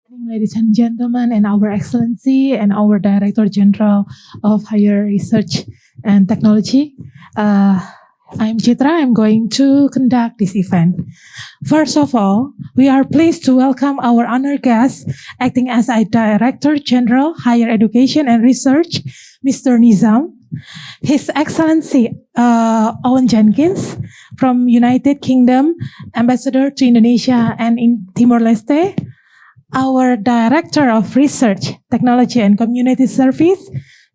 Ladies and gentlemen, and our Excellency and our Director General of Higher Research and Technology. I'm Chitra. I'm going to conduct this event. First of all, we are pleased to welcome our honored guest, acting as a Director General, Higher Education and Research, Mr. Nizam. His Excellency Owen Jenkins from United Kingdom, Ambassador to Indonesia and in Timor-Leste. Our Director of Research, Technology and Community Service,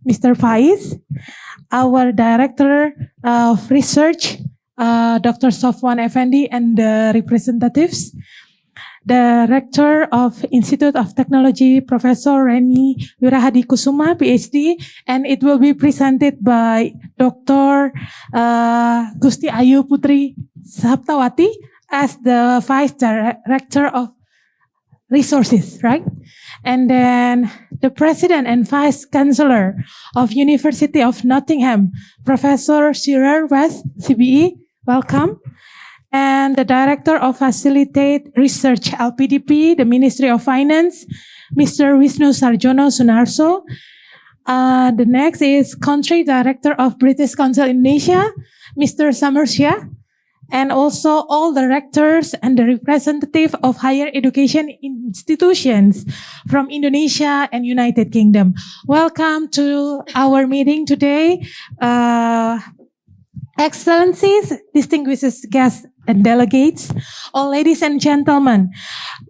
Mr. Faiz. Our Director of Research, Dr. Sofwan Effendi and the representatives. The Rector of Institut of Teknologi, Professor Reni Wirahadi Kusuma, PhD, and it will be presented by Dr. Gusti Ayu Putri Saptawati as the Vice Director of Resources, right? And then the President and Vice Chancellor of University of Nottingham, Professor Shearer, West, CBE, welcome. And the Director of Facilitate Research, LPDP, the Ministry of Finance, Mr. Wisnu Sarjono Sunarso. The next is Country Director of British Council Indonesia, Mr. Samersya. And also all the rectors and the representative of higher education institutions from Indonesia and United Kingdom. Welcome to our meeting today. Excellencies, distinguished guests and delegates, all ladies and gentlemen,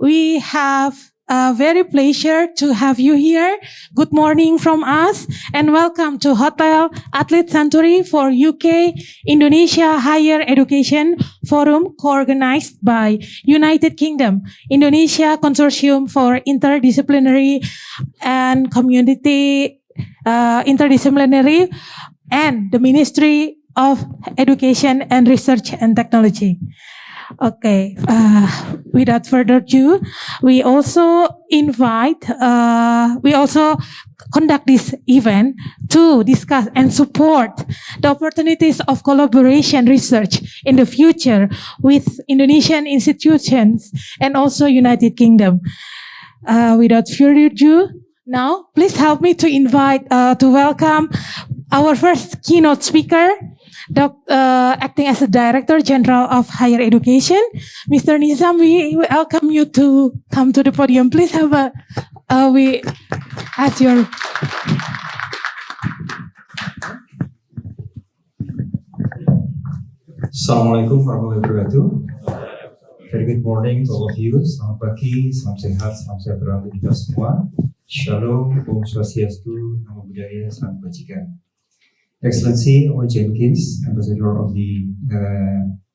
we have a very pleasure to have you here. Good morning from us and welcome to Hotel Athlete Century for UK Indonesia Higher Education Forum co-organized by United Kingdom, Indonesia Consortium for Interdisciplinary and Community Interdisciplinary and the Ministry of Education and Research and Technology. Okay, without further ado, we also conduct this event to discuss and support the opportunities of collaboration research in the future with Indonesian institutions and also United Kingdom. Without further ado, now please help me to welcome our first keynote speaker, acting as the Director General of Higher Education, Mr. Nizam. We welcome you to come to the podium. Please have we ask your. Assalamualaikum warahmatullahi wabarakatuh. Very good morning to all of you. Selamat pagi, salam sehat, salam sejahtera untuk kita semua. Shalom, Om Swastiastu, Namo Buddhaya, Salam Kebajikan. Excellency Owen Jenkins, Ambassador of the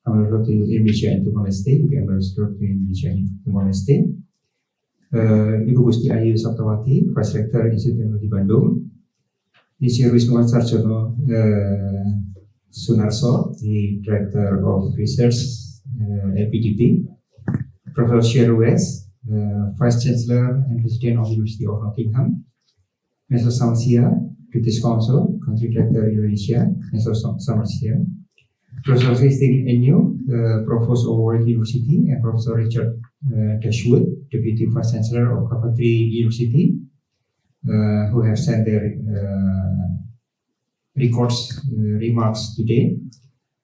Ambassador to Indonesia and Timor-Leste, the Ambassador to Indonesia and Timor-Leste, Ibu Gusti Ayu Saptawati, Vice Rector Institut Teknologi Bandung, Mr. Wisnu Sarjono Sunarso, the Director of Research, LPDP, Prof. Shearer, Vice Chancellor and President of the University of Nottingham, Mr. Samersya, British Council, Country Director Indonesia, Mr. Samersya, Professor Christine Enyu, Provost of Warwick University, and Professor Richard Dashwood, Deputy Vice Chancellor of Putri University, who have sent their remarks today.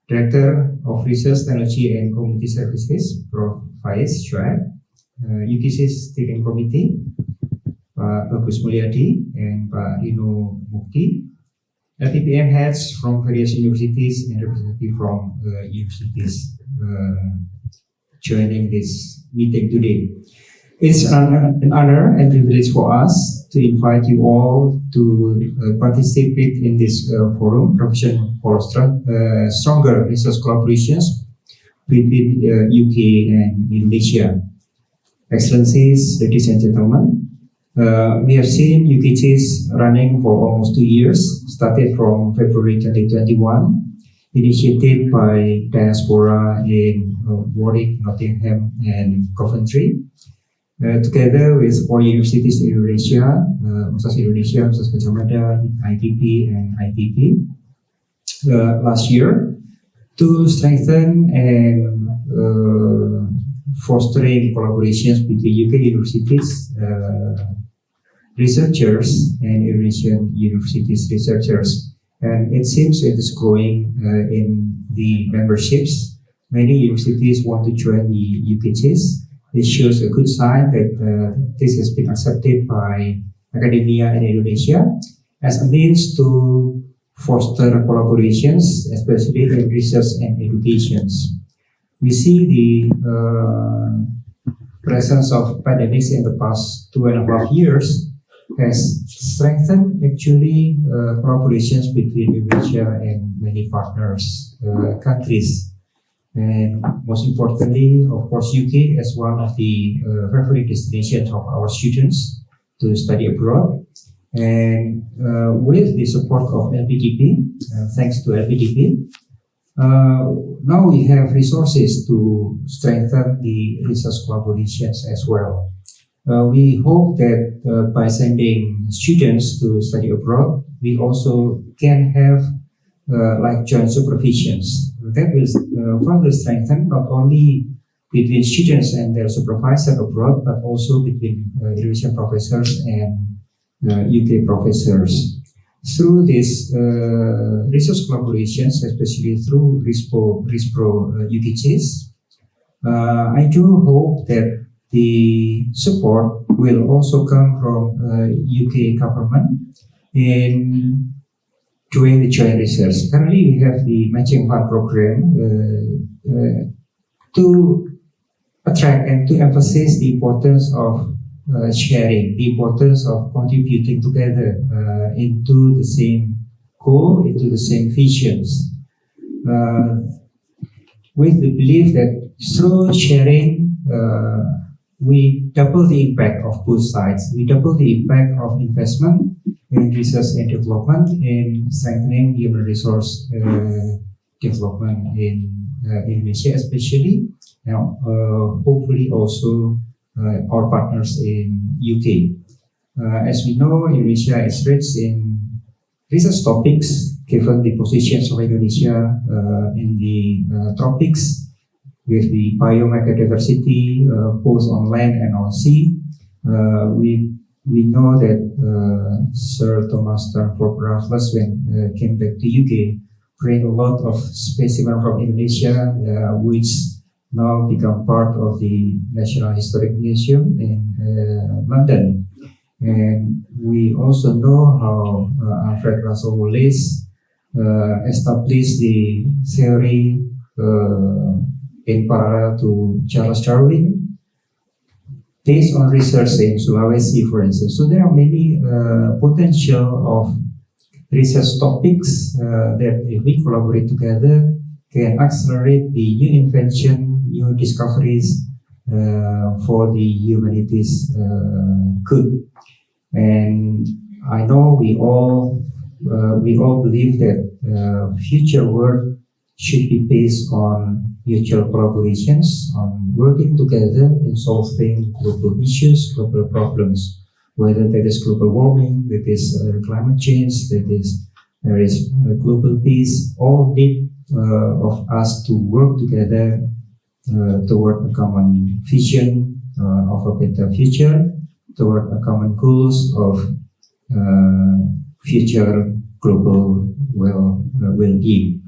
Director of Research, Technology and Community Services, Prof. Faiz Shoaib, UKC Steering Committee, Pak Bagus Mulyadi and Pak Rino Mukti, LPPM heads from various universities and representatives from universities joining this meeting today. It's an honor and privilege for us to invite you all to participate in this forum, Provision for Stronger Research Collaborations between UK and Indonesia. Excellencies, ladies and gentlemen, we have seen UKCs running for almost 2 years, started from February 2021, initiated by diaspora in Warwick, Nottingham, and Coventry. Together with 4 universities in Indonesia, Universitas Indonesia, Universitas Gadjah Mada, ITP, and ITP, last year, to strengthen and fostering collaborations between UK universities, researchers, and Indonesian universities researchers. And it seems it is growing in the memberships. Many universities want to join the UKCs. This shows a good sign that this has been accepted by academia in Indonesia as a means to foster collaborations, especially in research and educations. We see the presence of pandemics in the past 2.5 years has strengthened actually collaborations between Indonesia and many partners countries. And most importantly, of course, UK as one of the favorite destinations of our students to study abroad. And with the support of LPDP, thanks to LPDP, now we have resources to strengthen the research collaborations as well. We hope that by sending students to study abroad, we also can have like joint supervisions. That will further strengthen not only between students and their supervisor abroad, but also between Indonesian professors and UK professors. Through these research collaborations, especially through RISPRO UKCs, I do hope that the support will also come from UK government in doing the joint research. Currently, we have the matching fund program to attract and to emphasize the importance of sharing, the importance of contributing together into the same goal, into the same visions. With the belief that through sharing, we double the impact of both sides. We double the impact of investment in research and development, in strengthening human resource development in Indonesia, especially. Now, hopefully also our partners in UK. As we know, Indonesia is rich in research topics, given the positions of Indonesia in the tropics, with the biomega-diversity both on land and on sea. We know that Sir Thomas Stamford Raffles, when came back to UK, bring a lot of specimens from Indonesia, which now become part of the National Historic Museum in London. And we also know how Alfred Russel Wallace established the theory in parallel to Charles Darwin, based on research in Sulawesi, for instance. So there are many potential of research topics that if we collaborate together can accelerate the new invention, new discoveries for the humanities good. And I know we all believe that future work should be based on mutual collaborations, on working together in solving global issues, global problems, whether that is global warming, that is climate change, there is global peace. All need of us to work together toward a common vision of a better future, toward a common goals of future global well-being.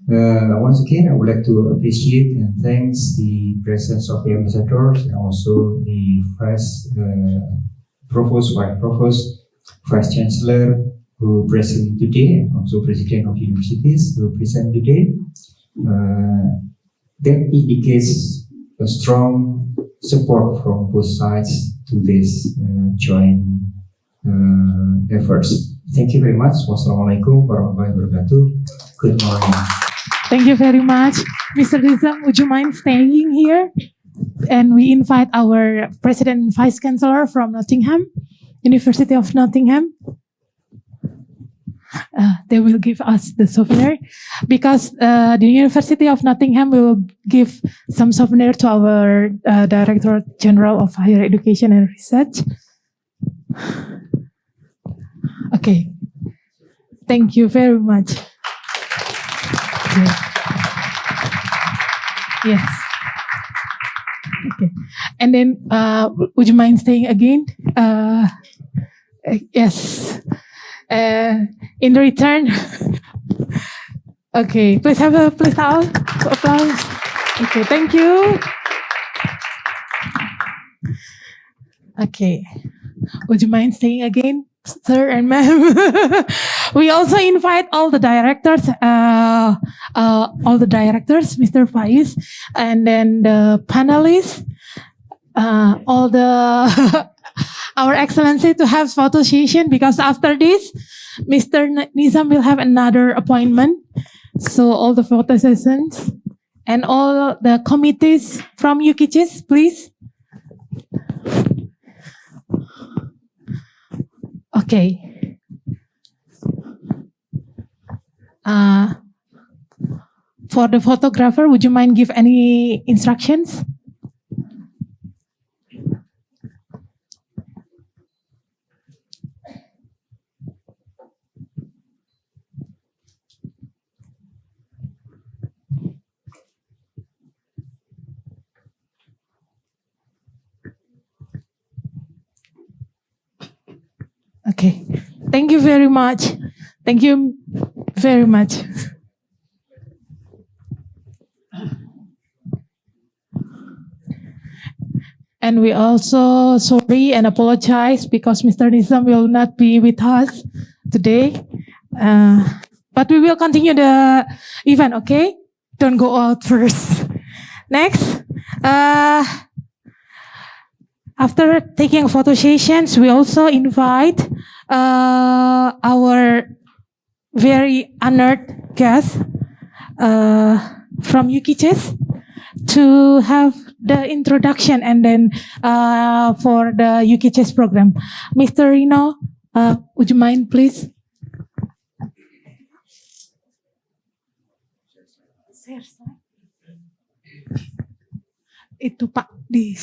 Once again, I would like to appreciate and thanks the presence of the ambassadors and also the vice provost, vice provost, vice chancellor who present today, and also president of universities who present today. That indicates a strong support from both sides to this joint efforts. Thank you very much. Wassalamualaikum warahmatullahi wabarakatuh. Good morning. Thank you very much. Mr. Nizam, would you mind staying here? And we invite our President and Vice Chancellor from Nottingham, University of Nottingham. They will give us the souvenir because the University of Nottingham will give some souvenir to our Director General of Higher Education and Research. Okay. Thank you very much. Yes. Okay. And then, would you mind staying again? Yes. In return, okay. Please have a applause. Okay. Thank you. Okay. Would you mind staying again, sir and ma'am? We also invite all the directors, Mr. Faiz, and then the panelists, all the our excellency to have photo session, because after this, Mr. Nizam will have another appointment. So all the photo sessions and all the committees from UKICHIS, please. Okay. For the photographer, would you mind give any instructions? Okay. Thank you very much. Thank you very much. And we also sorry and apologize because Mr. Nizam will not be with us today. But we will continue the event, okay? Don't go out first. Next. After taking photo sessions, we also invite our very honored guest from UKICHIS to have the introduction and then for the UKICHIS program. Mr. Rino, would you mind please? Itu Pak di.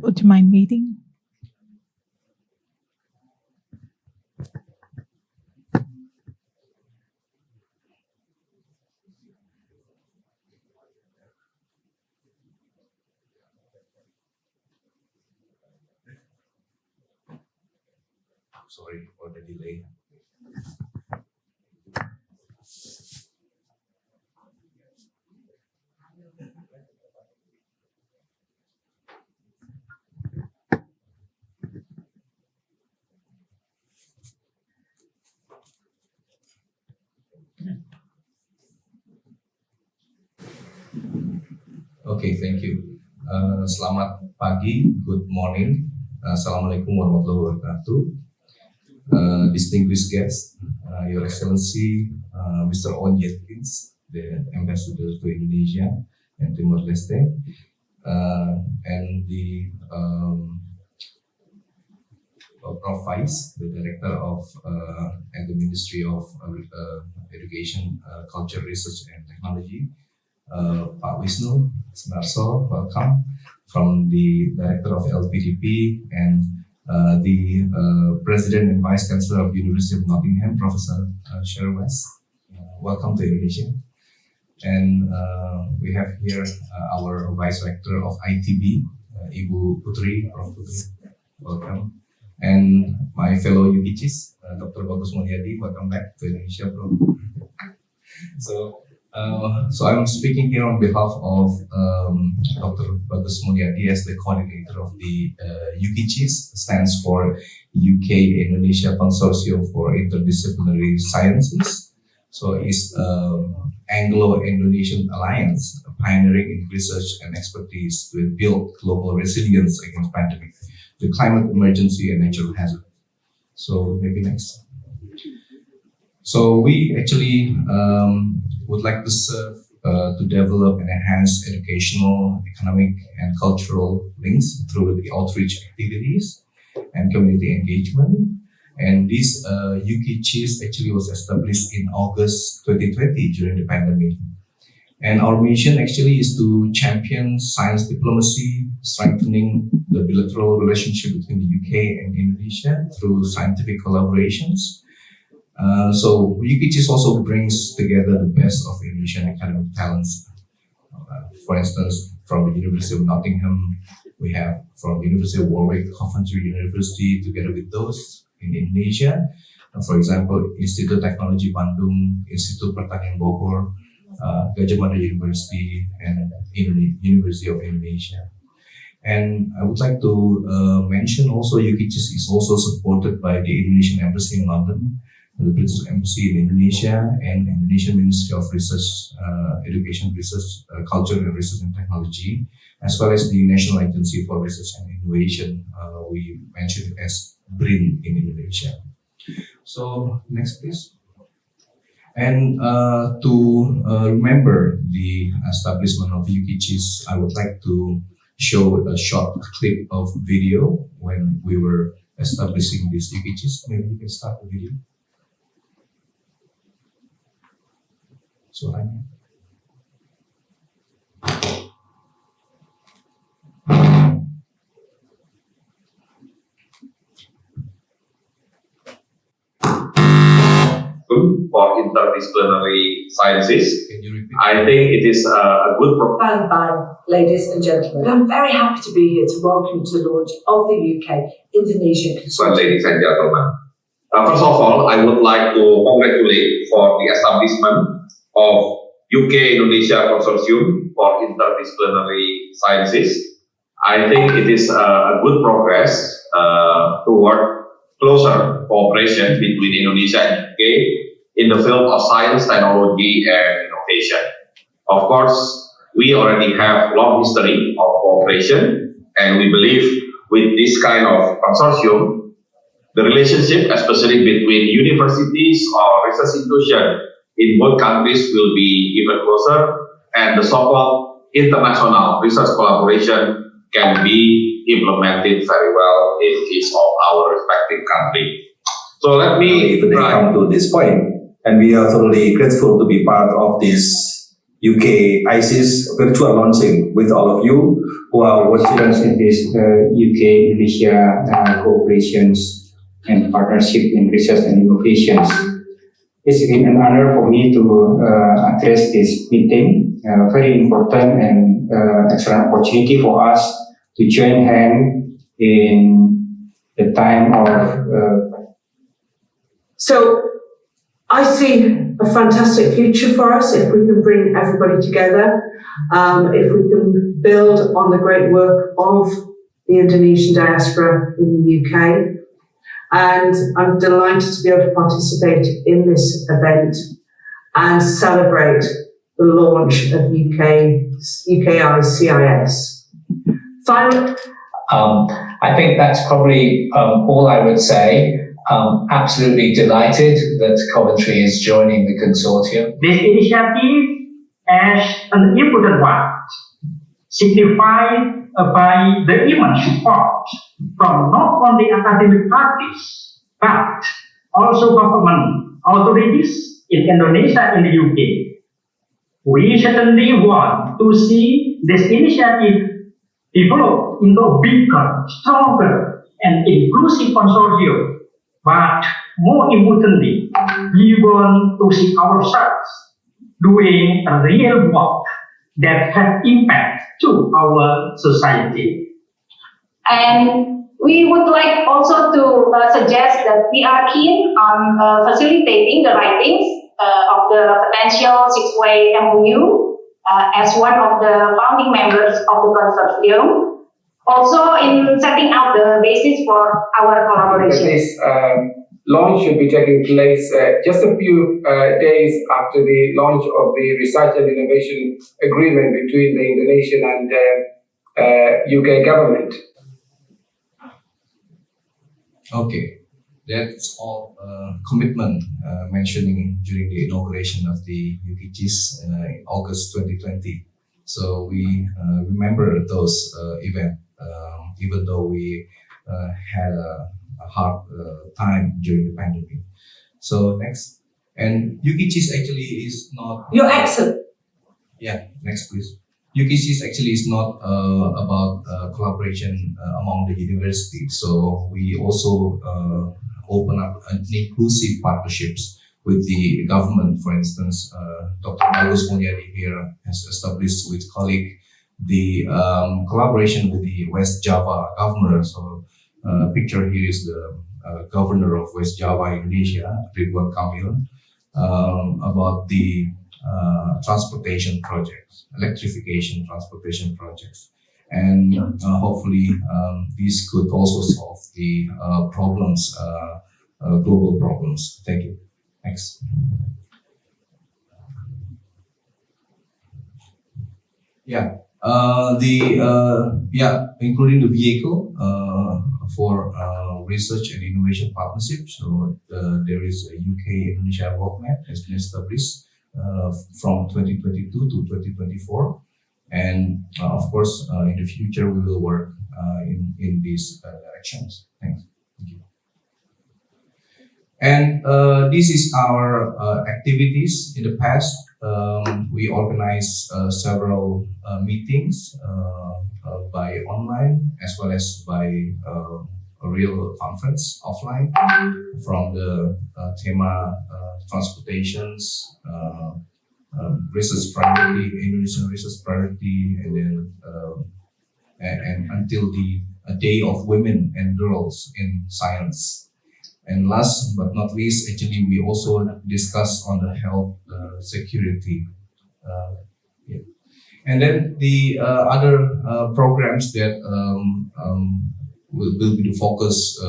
Would you mind waiting? Sorry for the delay. Okay, thank you. Selamat pagi, good morning. Assalamualaikum warahmatullahi wabarakatuh. Distinguished guests, Your Excellency, Mr. Owen Jenkins, the Ambassador to Indonesia and Timor Leste, and the Prof. Faiz, the Director of at the Ministry of Education, Culture, Research and Technology, Pak Wisnu, Sunarso, welcome, from the Director of LPDP and the President and Vice Chancellor of University of Nottingham, Professor Shearer. Welcome to Indonesia. And we have here our Vice Rector of ITB, Ibu Putri, Prof. Putri, welcome. And my fellow UKICHIS, Dr. Bagus Mulyadi, welcome back to Indonesia, Prof. So I'm speaking here on behalf of Dr. Bagus Mulyadi as the coordinator of the UKICHIS, stands for UK Indonesia Consortium for Interdisciplinary Sciences. So it's Anglo-Indonesian alliance, pioneering in research and expertise to build global resilience against pandemic, the climate emergency and natural hazard. So maybe next. So we actually would like to serve to develop and enhance educational, economic, and cultural links through the outreach activities and community engagement. And this UKICHIS actually was established in August 2020 during the pandemic. And our mission actually is to champion science diplomacy, strengthening the bilateral relationship between the UK and Indonesia through scientific collaborations. So UKICHIS also brings together the best of Indonesian academic talents. For instance, from the University of Nottingham, we have from the University of Warwick, Coventry University, together with those in Indonesia. For example, Institut Teknologi Bandung, Institut Pertanian Bogor, Gajah Mada University, and University of Indonesia. And I would like to mention also UKICHIS is also supported by the Indonesian Embassy in London, the British Embassy in Indonesia, and Indonesian Ministry of Research, Education, Research, Culture and Research and Technology, as well as the National Agency for Research and Innovation. We mentioned it as BRIN in Indonesia. So next, please. And to remember the establishment of UKICHIS, I would like to show a short clip of video when we were establishing this UKICHIS. Maybe you can start the video. Suaranya. For interdisciplinary sciences. Can you repeat? I think it is a good proposal. Bye, ladies and gentlemen. I'm very happy to be here to welcome you to the launch of the UK Indonesian Well, ladies and gentlemen. First of all, I would like to congratulate for the establishment of UK Indonesia Consortium for Interdisciplinary Sciences. I think it is a good progress toward closer cooperation between Indonesia and UK in the field of science, technology, and innovation. Of course, we already have long history of cooperation, and we believe with this kind of consortium, the relationship, especially between universities or research institutions in both countries, will be even closer, and the so-called international research collaboration can be implemented very well in each of our respective countries. So let me come to this point, and we are thoroughly grateful to be part of this UK ISIS virtual launching with all of you who are watching us in this UK Indonesia cooperations and partnership in research and innovations. It's been an honor for me to address this meeting, very important and excellent opportunity for us to join hands in the time of. So I see a fantastic future for us if we can bring everybody together, if we can build on the great work of the Indonesian diaspora in the UK. And I'm delighted to be able to participate in this event and celebrate the launch of UKI CIS. Finally, I think that's probably all I would say. Absolutely delighted that Coventry is joining the consortium. This initiative is an important one, signified by the immense support from not only academic parties, but also government authorities in Indonesia and the UK. We certainly want to see this initiative develop into a bigger, stronger, and inclusive consortium. But more importantly, we want to see ourselves doing a real work that has impact to our society. And we would like also to suggest that we are keen on facilitating the writings of the potential six-way MOU as one of the founding members of the consortium. Also in setting out the basis for our collaboration. This launch should be taking place just a few days after the launch of the Research and Innovation Agreement between the Indonesian and UK government. Okay, that's all commitment mentioning during the inauguration of the UKGIS in August 2020. So we remember those events, even though we had a hard time during the pandemic. So next, and UKGIS actually is not. You're excellent. Yeah, next please. UKGIS actually is not about collaboration among the universities. So we also open up inclusive partnerships with the government. For instance, Dr. Agus Mulyadi here has established with colleague the collaboration with the West Java governor. So picture here is the governor of West Java, Indonesia, Ridwan Kamil, about the transportation projects, electrification transportation projects. And hopefully these could also solve the problems, global problems. Thank you. Next. Yeah, including the vehicle for research and innovation partnership. So there is a UK-Indonesia roadmap has been established from 2022 to 2024, and of course in the future we will work in these directions. Thanks. Thank you. And this is our activities in the past. We organized several meetings by online as well as by a real conference offline, from the thema transportations, research priority, Indonesian research priority, and then and until the Day of Women and Girls in Science. And last but not least, actually, we also discuss on the health security. And then the other programs that will be the focus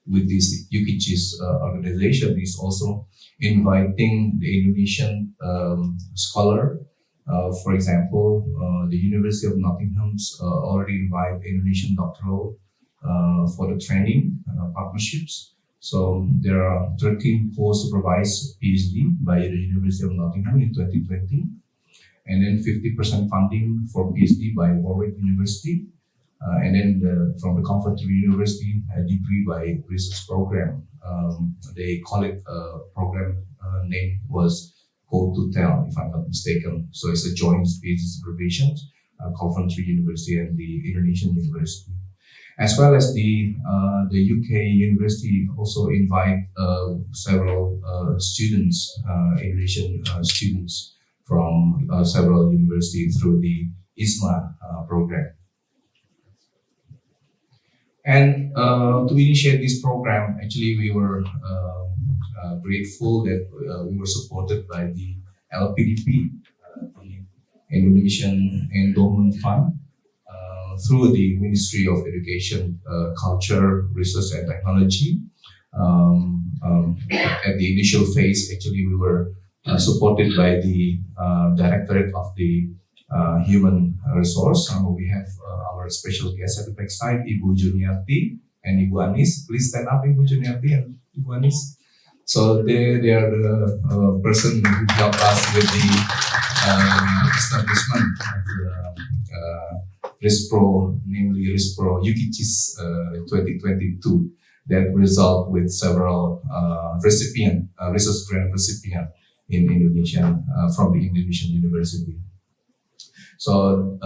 with this UKGIS organization is also inviting the Indonesian scholar. For example, the University of Nottingham already invite Indonesian doctoral for the training partnerships. So there are 13 co-supervised PhD by the University of Nottingham in 2020, and then 50% funding for PhD by Warwick University, and then from the Coventry University, a degree by research program. They call it program name was Code to Tell, if I'm not mistaken. So it's a joint PhD supervision, Coventry University and the Indonesian University. As well as the UK university also invite several students, Indonesian students from several universities through the ISMA program. And to initiate this program, actually we were grateful that we were supported by the LPDP, the Indonesian Endowment Fund, through the Ministry of Education, Culture, Research and Technology. At the initial phase, actually we were supported by the Directorate of the Human Resource. We have our special guest at the backside, Ibu Juniarti and Ibu Anis. Please stand up, Ibu Juniarti and Ibu Anis. So they are the person who helped us with the establishment of the RISPRO, namely RISPRO UKGIS 2022, that result with several research grant recipient in Indonesia from the Indonesian University. So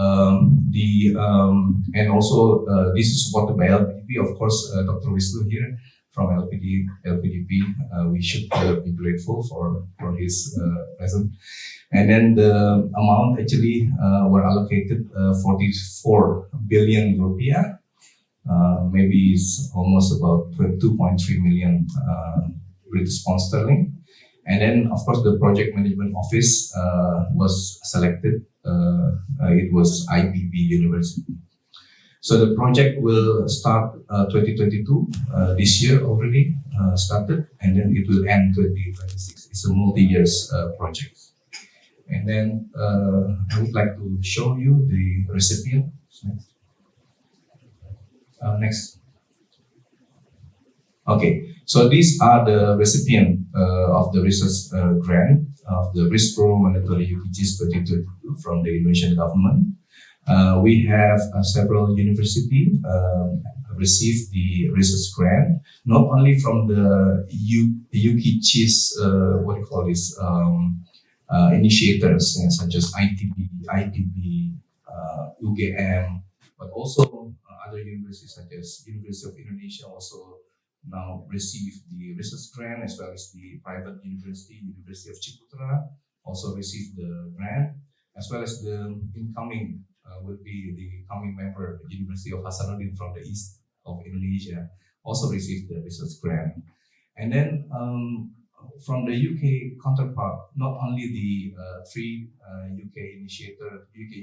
and also this is supported by LPDP, of course. Dr. Wisnu here from LPDP, we should be grateful for his presence. And then the amount actually were allocated 44 billion rupiah, maybe it's almost about 2.3 million British pound sterling. And then, of course, the project management office was selected. It was IPB University. So the project will start 2022, this year already started, and then it will end 2026. It's a multi-year project. And then I would like to show you the recipient. Next. Okay, so these are the recipient of the research grant of the RISPRO Mandatory UPGs 2022 from the Indonesian government. We have several universities received the research grant, not only from the UKGs, what do you call this, initiators, such as ITB, UGM, but also other universities such as University of Indonesia also now receive the research grant, as well as the private university, University of Ciputra, also received the grant, as well as the incoming will be the coming member, University of Hasanuddin from the east of Indonesia, also received the research grant. And then from the UK counterpart, not only the three UK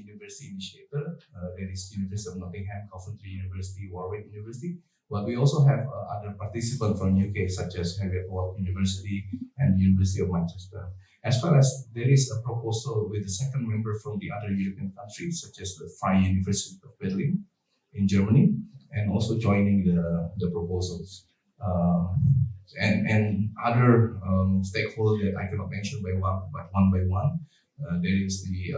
university initiator, that is University of Nottingham, Coventry University, Warwick University, but we also have other participants from UK, such as Warwick University and the University of Manchester. As well as there is a proposal with the second member from the other European countries, such as the Freie University of Berlin in Germany, and also joining the proposals. And other stakeholders that I cannot mention one by one. There is the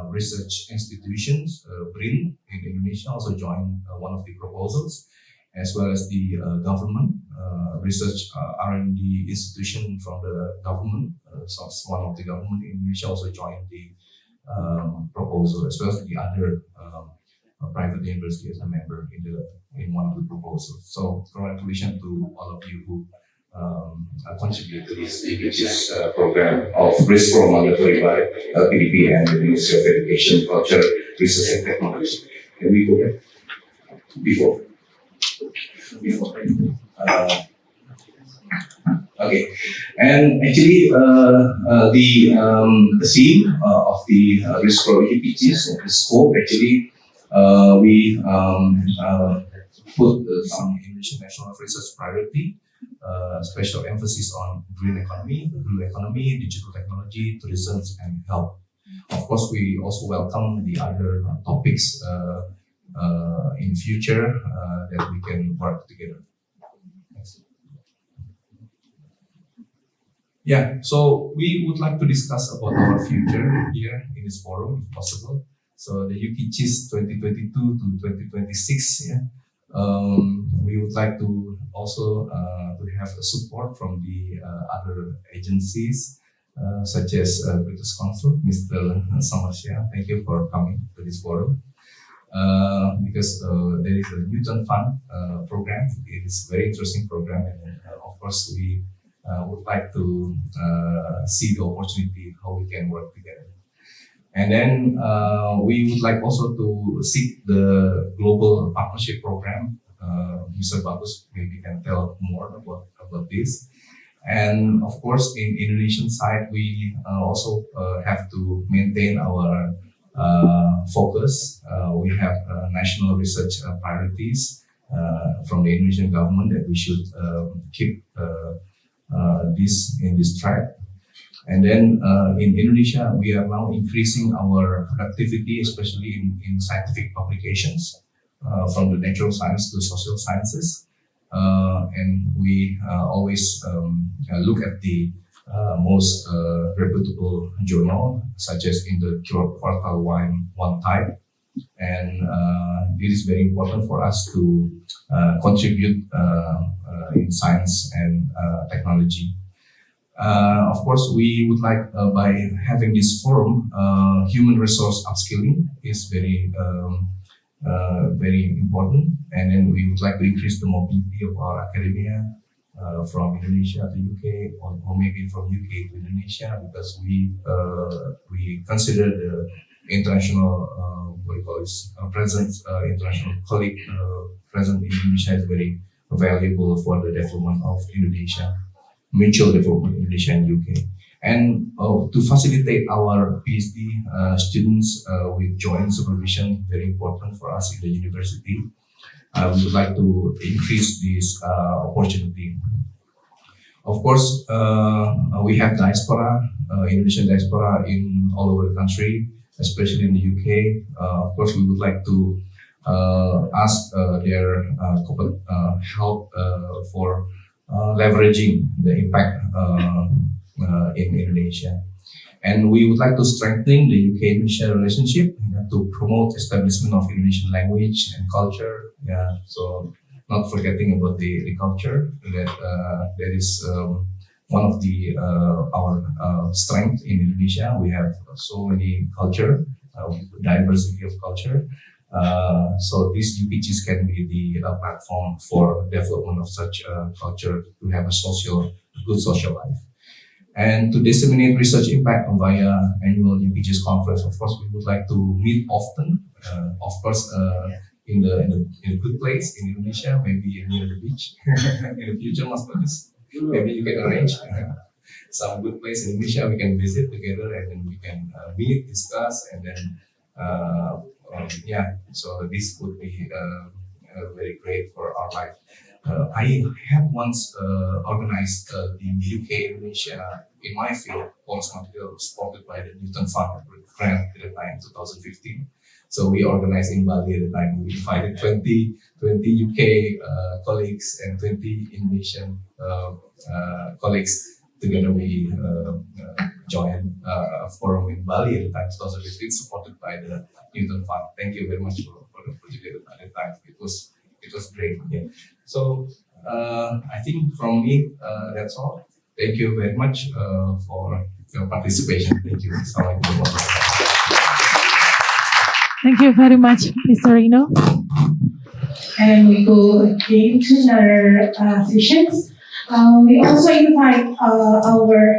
research institutions, BRIN in Indonesia also joined one of the proposals, as well as the government, research R&D institution from the government, so one of the government in Indonesia also joined the proposal, as well as the other private university as a member in one of the proposals. So congratulations to all of you who contribute to this UPGs program of RISPRO mandatory by LPDP and the Ministry of Education, Culture, Research and Technology. Can we go back? Before. Okay, and actually the theme of the RISPRO UPGs, the scope actually we put some Indonesian national research priority, special emphasis on green economy, blue economy, digital technology, tourism, and health. Of course, we also welcome the other topics in future that we can work together. Next. Yeah, so we would like to discuss about our future here in this forum, if possible. So the UPGs 2022 to 2026, yeah. We would like to also to have a support from the other agencies, such as British Council, Mr. Sunarso. Thank you for coming to this forum. Because there is a Newton Fund program. It is a very interesting program, and of course we would like to see the opportunity how we can work together. And then we would like also to seek the global partnership program. Mr. Bagus maybe can tell more about this. And of course, in Indonesian side, we also have to maintain our focus. We have national research priorities from the Indonesian government that we should keep this in this track. And then in Indonesia, we are now increasing our productivity, especially in scientific publications, from the natural science to social sciences. And we always look at the most reputable journal, such as in the quartile one type. And it is very important for us to contribute in science and technology. Of course, we would like, by having this forum, human resource upskilling is very important. And then we would like to increase the mobility of our academia from Indonesia to UK, or maybe from UK to Indonesia, because we consider the international presence, international colleague present in Indonesia is very valuable for the development of Indonesia. mutual development in Indonesia and UK. And to facilitate our PhD students with joint supervision, very important for us in the university, we would like to increase this opportunity. Of course, we have diaspora, Indonesian diaspora in all over the country, especially in the UK. Of course, we would like to ask their help for leveraging the impact in Indonesia. And we would like to strengthen the UK-Indonesia relationship to promote establishment of Indonesian language and culture. Yeah, so not forgetting about the culture, that is one of the our strength in Indonesia. We have so many culture, diversity of culture. So these UPGs can be the platform for development of such culture to have a good social life. And to disseminate research impact via annual UPGs conference, of course, we would like to meet often. Of course, in a good place in Indonesia, maybe near the beach. In the future, Mas Bagus, maybe you can arrange some good place in Indonesia. We can visit together, and then we can meet, discuss, and then yeah. So this would be very great for our life. I have once organized the UK Indonesia in my field, Policy Material, supported by the Newton Fund grant at the time, 2015. So we organized in Bali at the time. We invited 20 UK colleagues and 20 Indonesian colleagues. Together we joined a forum in Bali at the time, 2015, supported by the Newton Fund. Thank you very much for the project at the time. It was great. Yeah. So I think from me that's all. Thank you very much for your participation. Thank you. Thank you very much, Mr. Rino. And we go again to another sessions. We also invite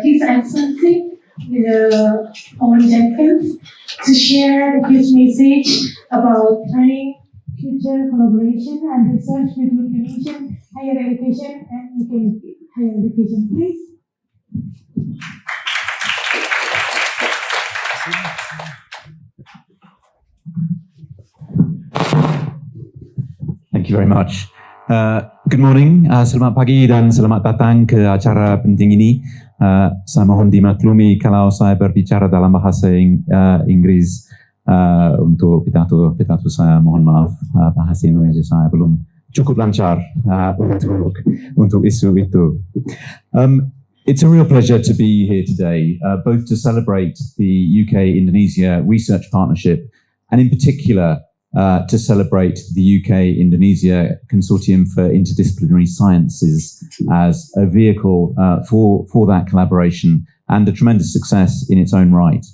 His Excellency, Owen Jenkins, to share his message about planning future collaboration and research between Indonesian higher education and UK higher education. Please. Thank you very much. Good morning, selamat pagi dan selamat datang ke acara penting ini. Saya mohon dimaklumi kalau saya berbicara dalam bahasa Inggris untuk pidato saya. Mohon maaf, bahasa Indonesia saya belum cukup lancar untuk isu itu. It's a real pleasure to be here today, both to celebrate the UK-Indonesia Research Partnership and in particular to celebrate the UK-Indonesia Consortium for Interdisciplinary Sciences as a vehicle for that collaboration and a tremendous success in its own right.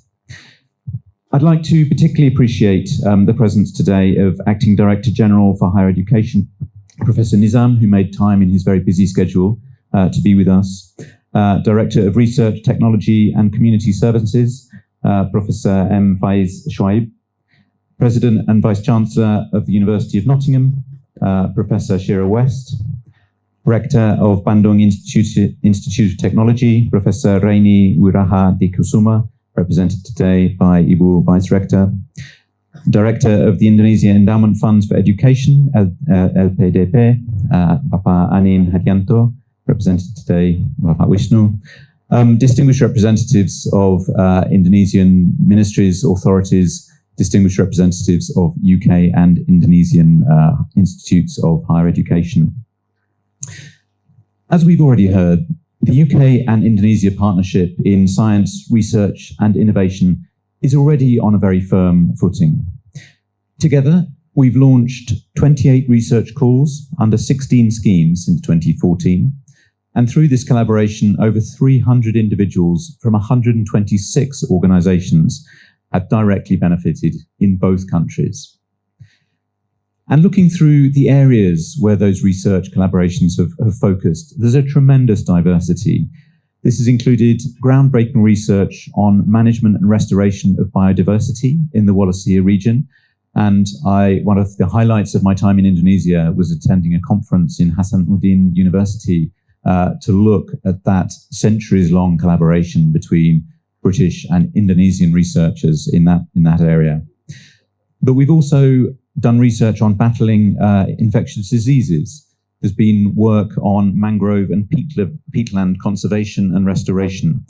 I'd like to particularly appreciate the presence today of Acting Director General for Higher Education, Professor Nizam, who made time in his very busy schedule to be with us, Director of Research, Technology and Community Services, Professor M. Faiz Shoaib, President and Vice-Chancellor of the University of Nottingham, Professor Shearer West, Rector of Bandung Institute of Teknologi, Professor Reini Wiraha Di Kusuma, represented today by Ibu Vice-Rector, Director of the Indonesia Endowment Funds for Education, LPDP, Bapak Anin Hadianto, represented today by Bapak Wisnu, distinguished representatives of Indonesian ministries, authorities, distinguished representatives of UK and Indonesian institutes of higher education. As we've already heard, the UK and Indonesia partnership in science, research and innovation is already on a very firm footing. Together, we've launched 28 research calls under 16 schemes since 2014, and through this collaboration, over 300 individuals from 126 organisations have directly benefited in both countries. And looking through the areas where those research collaborations have focused, there's a tremendous diversity. This has included groundbreaking research on management and restoration of biodiversity in the Wallacea region. And one of the highlights of my time in Indonesia was attending a conference in Hasanuddin University to look at that centuries-long collaboration between British and Indonesian researchers in that area. But we've also done research on battling infectious diseases. There's been work on mangrove and peatland conservation and restoration.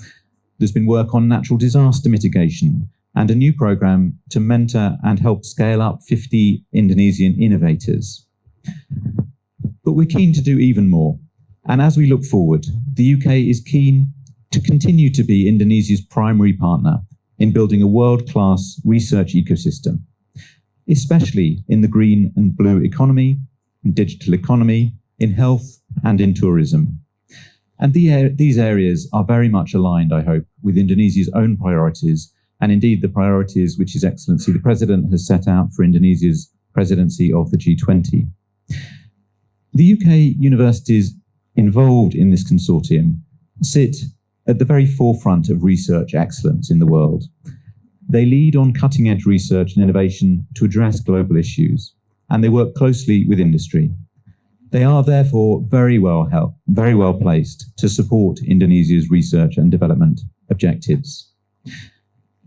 There's been work on natural disaster mitigation and a new program to mentor and help scale up 50 Indonesian innovators. But we're keen to do even more. And as we look forward, the UK is keen to continue to be Indonesia's primary partner in building a world-class research ecosystem, especially in the green and blue economy, in digital economy, in health and in tourism. And these areas are very much aligned, I hope, with Indonesia's own priorities, and indeed the priorities which His Excellency the President has set out for Indonesia's presidency of the G20. The UK universities involved in this consortium sit at the very forefront of research excellence in the world. They lead on cutting-edge research and innovation to address global issues, and they work closely with industry. They are therefore very well placed to support Indonesia's research and development objectives.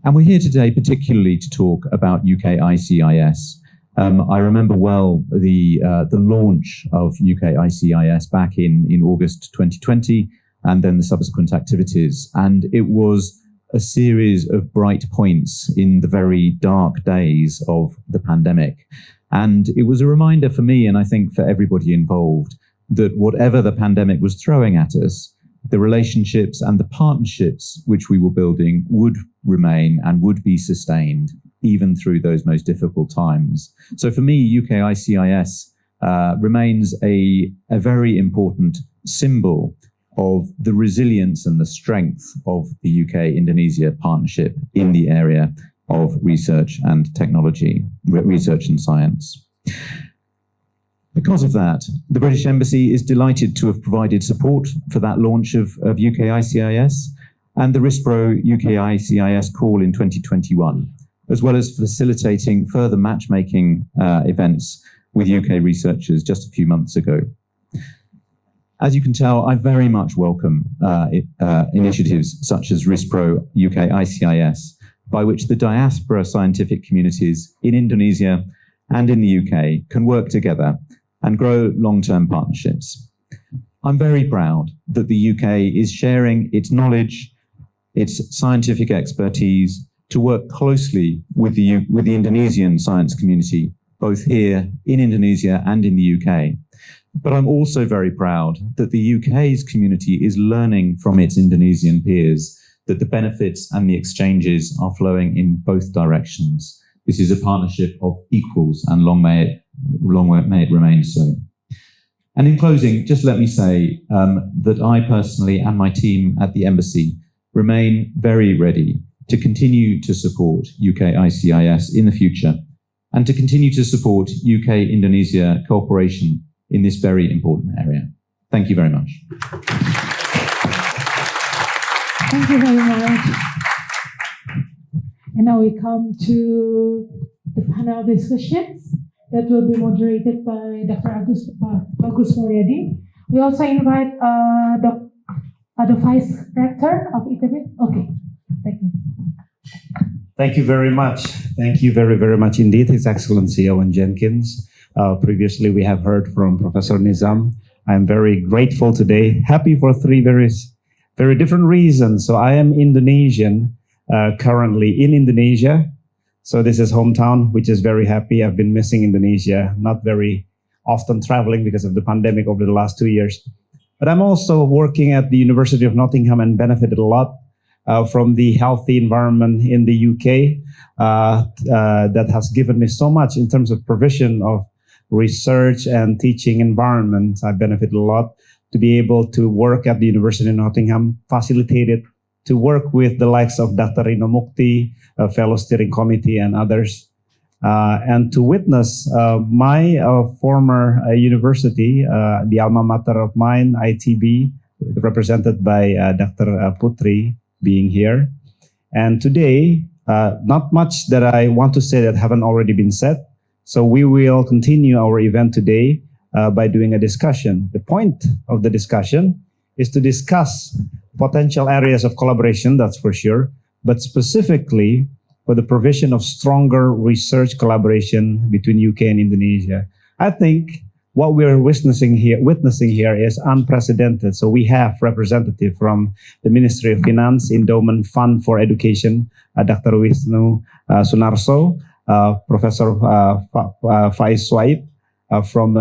And we're here today particularly to talk about UK ICIS. I remember well the launch of UK ICIS back in August 2020, and then the subsequent activities. And it was a series of bright points in the very dark days of the pandemic. And it was a reminder for me, and I think for everybody involved, that whatever the pandemic was throwing at us, the relationships and the partnerships which we were building would remain and would be sustained even through those most difficult times. So for me, UK ICIS remains a very important symbol of the resilience and the strength of the UK-Indonesia partnership in the area of research and technology, research and science. Because of that, the British Embassy is delighted to have provided support for that launch of UK ICIS and the RISPRO UK ICIS call in 2021, as well as facilitating further matchmaking events with UK researchers just a few months ago. As you can tell, I very much welcome initiatives such as RISPRO UK ICIS, by which the diaspora scientific communities in Indonesia and in the UK can work together and grow long-term partnerships. I'm very proud that the UK is sharing its knowledge, its scientific expertise to work closely with the Indonesian science community, both here in Indonesia and in the UK. But I'm also very proud that the UK's community is learning from its Indonesian peers that the benefits and the exchanges are flowing in both directions. This is a partnership of equals, and long may it remain so. And in closing, just let me say that I personally and my team at the Embassy remain very ready to continue to support UK ICIS in the future and to continue to support UK-Indonesia cooperation in this very important area. Thank you very much. Thank you very much. And now we come to the panel discussions that will be moderated by Dr. Agus Mulyadi. We also invite the Vice Rector of ITB. Okay, thank you. Thank you very much. Thank you very, very much indeed, His Excellency Owen Jenkins. Previously, we have heard from Professor Nizam. I'm very grateful today, happy for three very different reasons. So I am Indonesian, currently in Indonesia. So this is hometown, which is very happy. I've been missing Indonesia, not very often traveling because of the pandemic over the last 2 years. But I'm also working at the University of Nottingham and benefited a lot from the healthy environment in the UK that has given me so much in terms of provision of research and teaching environment. I benefited a lot to be able to work at the University of Nottingham, facilitated to work with the likes of Dr. Rino Mukti, fellow steering committee and others, and to witness my former university, the alma mater of mine, ITB, represented by Dr. Putri, being here. And today, not much that I want to say that haven't already been said. So we will continue our event today by doing a discussion. The point of the discussion is to discuss potential areas of collaboration, that's for sure, but specifically for the provision of stronger research collaboration between UK and Indonesia. I think what we're witnessing here is unprecedented. So we have representative from the Ministry of Finance, Endowment Fund for Education, Dr. Wisnu Sunarso, Professor Faiz Swaib from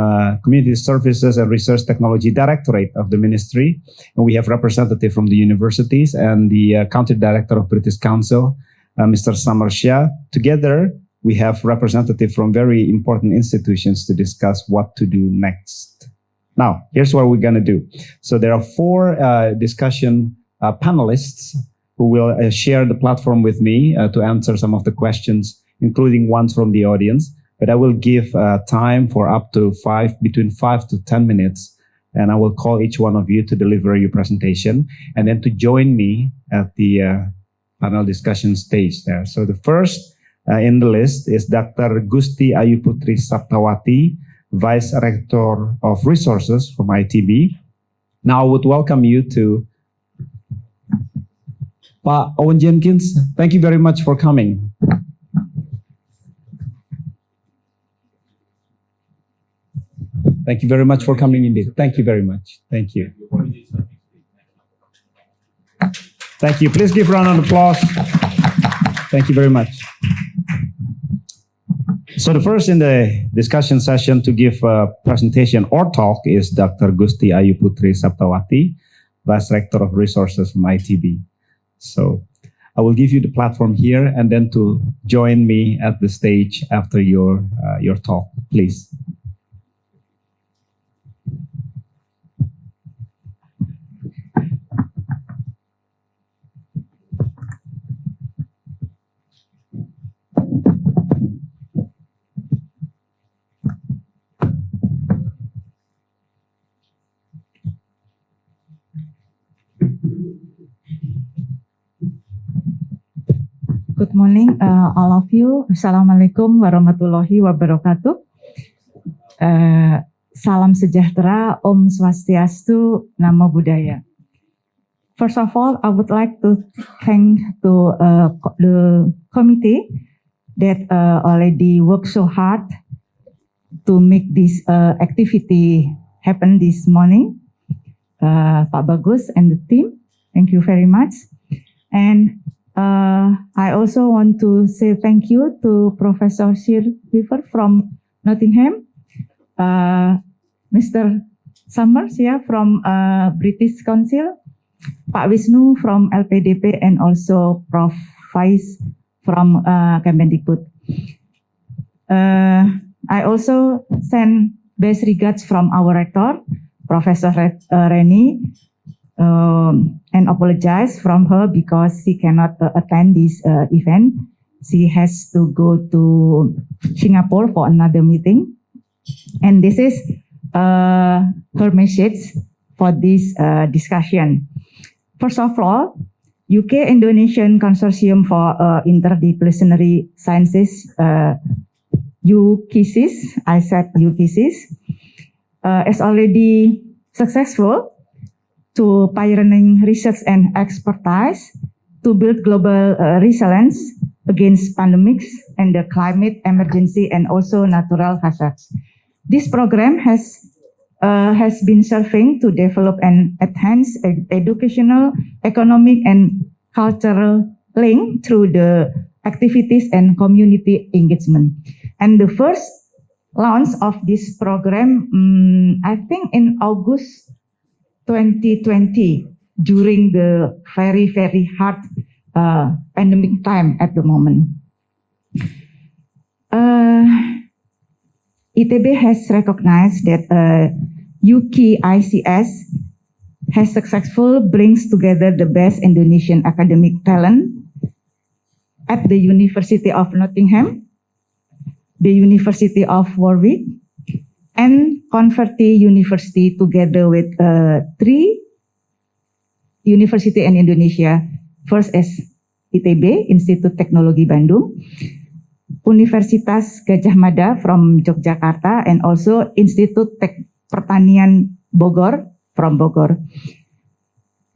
Community Services and Research Technology Directorate of the Ministry. And we have representative from the universities and the Country Director of British Council, Mr. Samarshia. Together, we have representative from very important institutions to discuss what to do next. Now, here's what we're going to do. So there are 4 discussion panelists who will share the platform with me to answer some of the questions, including ones from the audience. But I will give time for up to between 5 to 10 minutes, and I will call each one of you to deliver your presentation, and then to join me at the panel discussion stage there. So the first in the list is Dr. Gusti Ayu Putri Saptawati, Vice Rector of Resources from ITB. Now I would welcome you to Pak Owen Jenkins. Thank you very much for coming. Thank you very much for coming indeed. Thank you very much. Thank you. Thank you. Please give a round of applause. Thank you very much. So the first in the discussion session to give a presentation or talk is Dr. Gusti Ayu Putri Saptawati, Vice Rector of Resources from ITB. So I will give you the platform here and then to join me at the stage after your talk, please. Good morning, all of you. Assalamualaikum warahmatullahi wabarakatuh. Salam sejahtera, Om Swastiastu, Namo Buddhaya. First of all, I would like to thank to the committee that already worked so hard to make this activity happen this morning. Pak Bagus and the team, thank you very much. And I also want to say thank you to Professor Shearer from Nottingham, Mr. Summers from British Council, Pak Wisnu from LPDP, and also Prof. Faiz from Kemendikbud. I also send best regards from our rector, Professor Reni, and apologize from her because she cannot attend this event. She has to go to Singapore for another meeting. And this is her message for this discussion. First of all, UK Indonesian Consortium for Interdisciplinary Sciences, UKSIS, I said UKSIS, is already successful to pioneering research and expertise to build global resilience against pandemics and the climate emergency and also natural hazards. This program has been serving to develop and enhance educational, economic, and cultural link through the activities and community engagement. And the first launch of this program, I think in August 2020, during the very, very hard pandemic time at the moment. ITB has recognized that UKICS has successfully brings together the best Indonesian academic talent at the University of Nottingham, the University of Warwick, and Converti University together with 3 university in Indonesia. First is ITB, Institut Teknologi Bandung, Universitas Gajah Mada from Yogyakarta, and also Institut Pertanian Bogor from Bogor.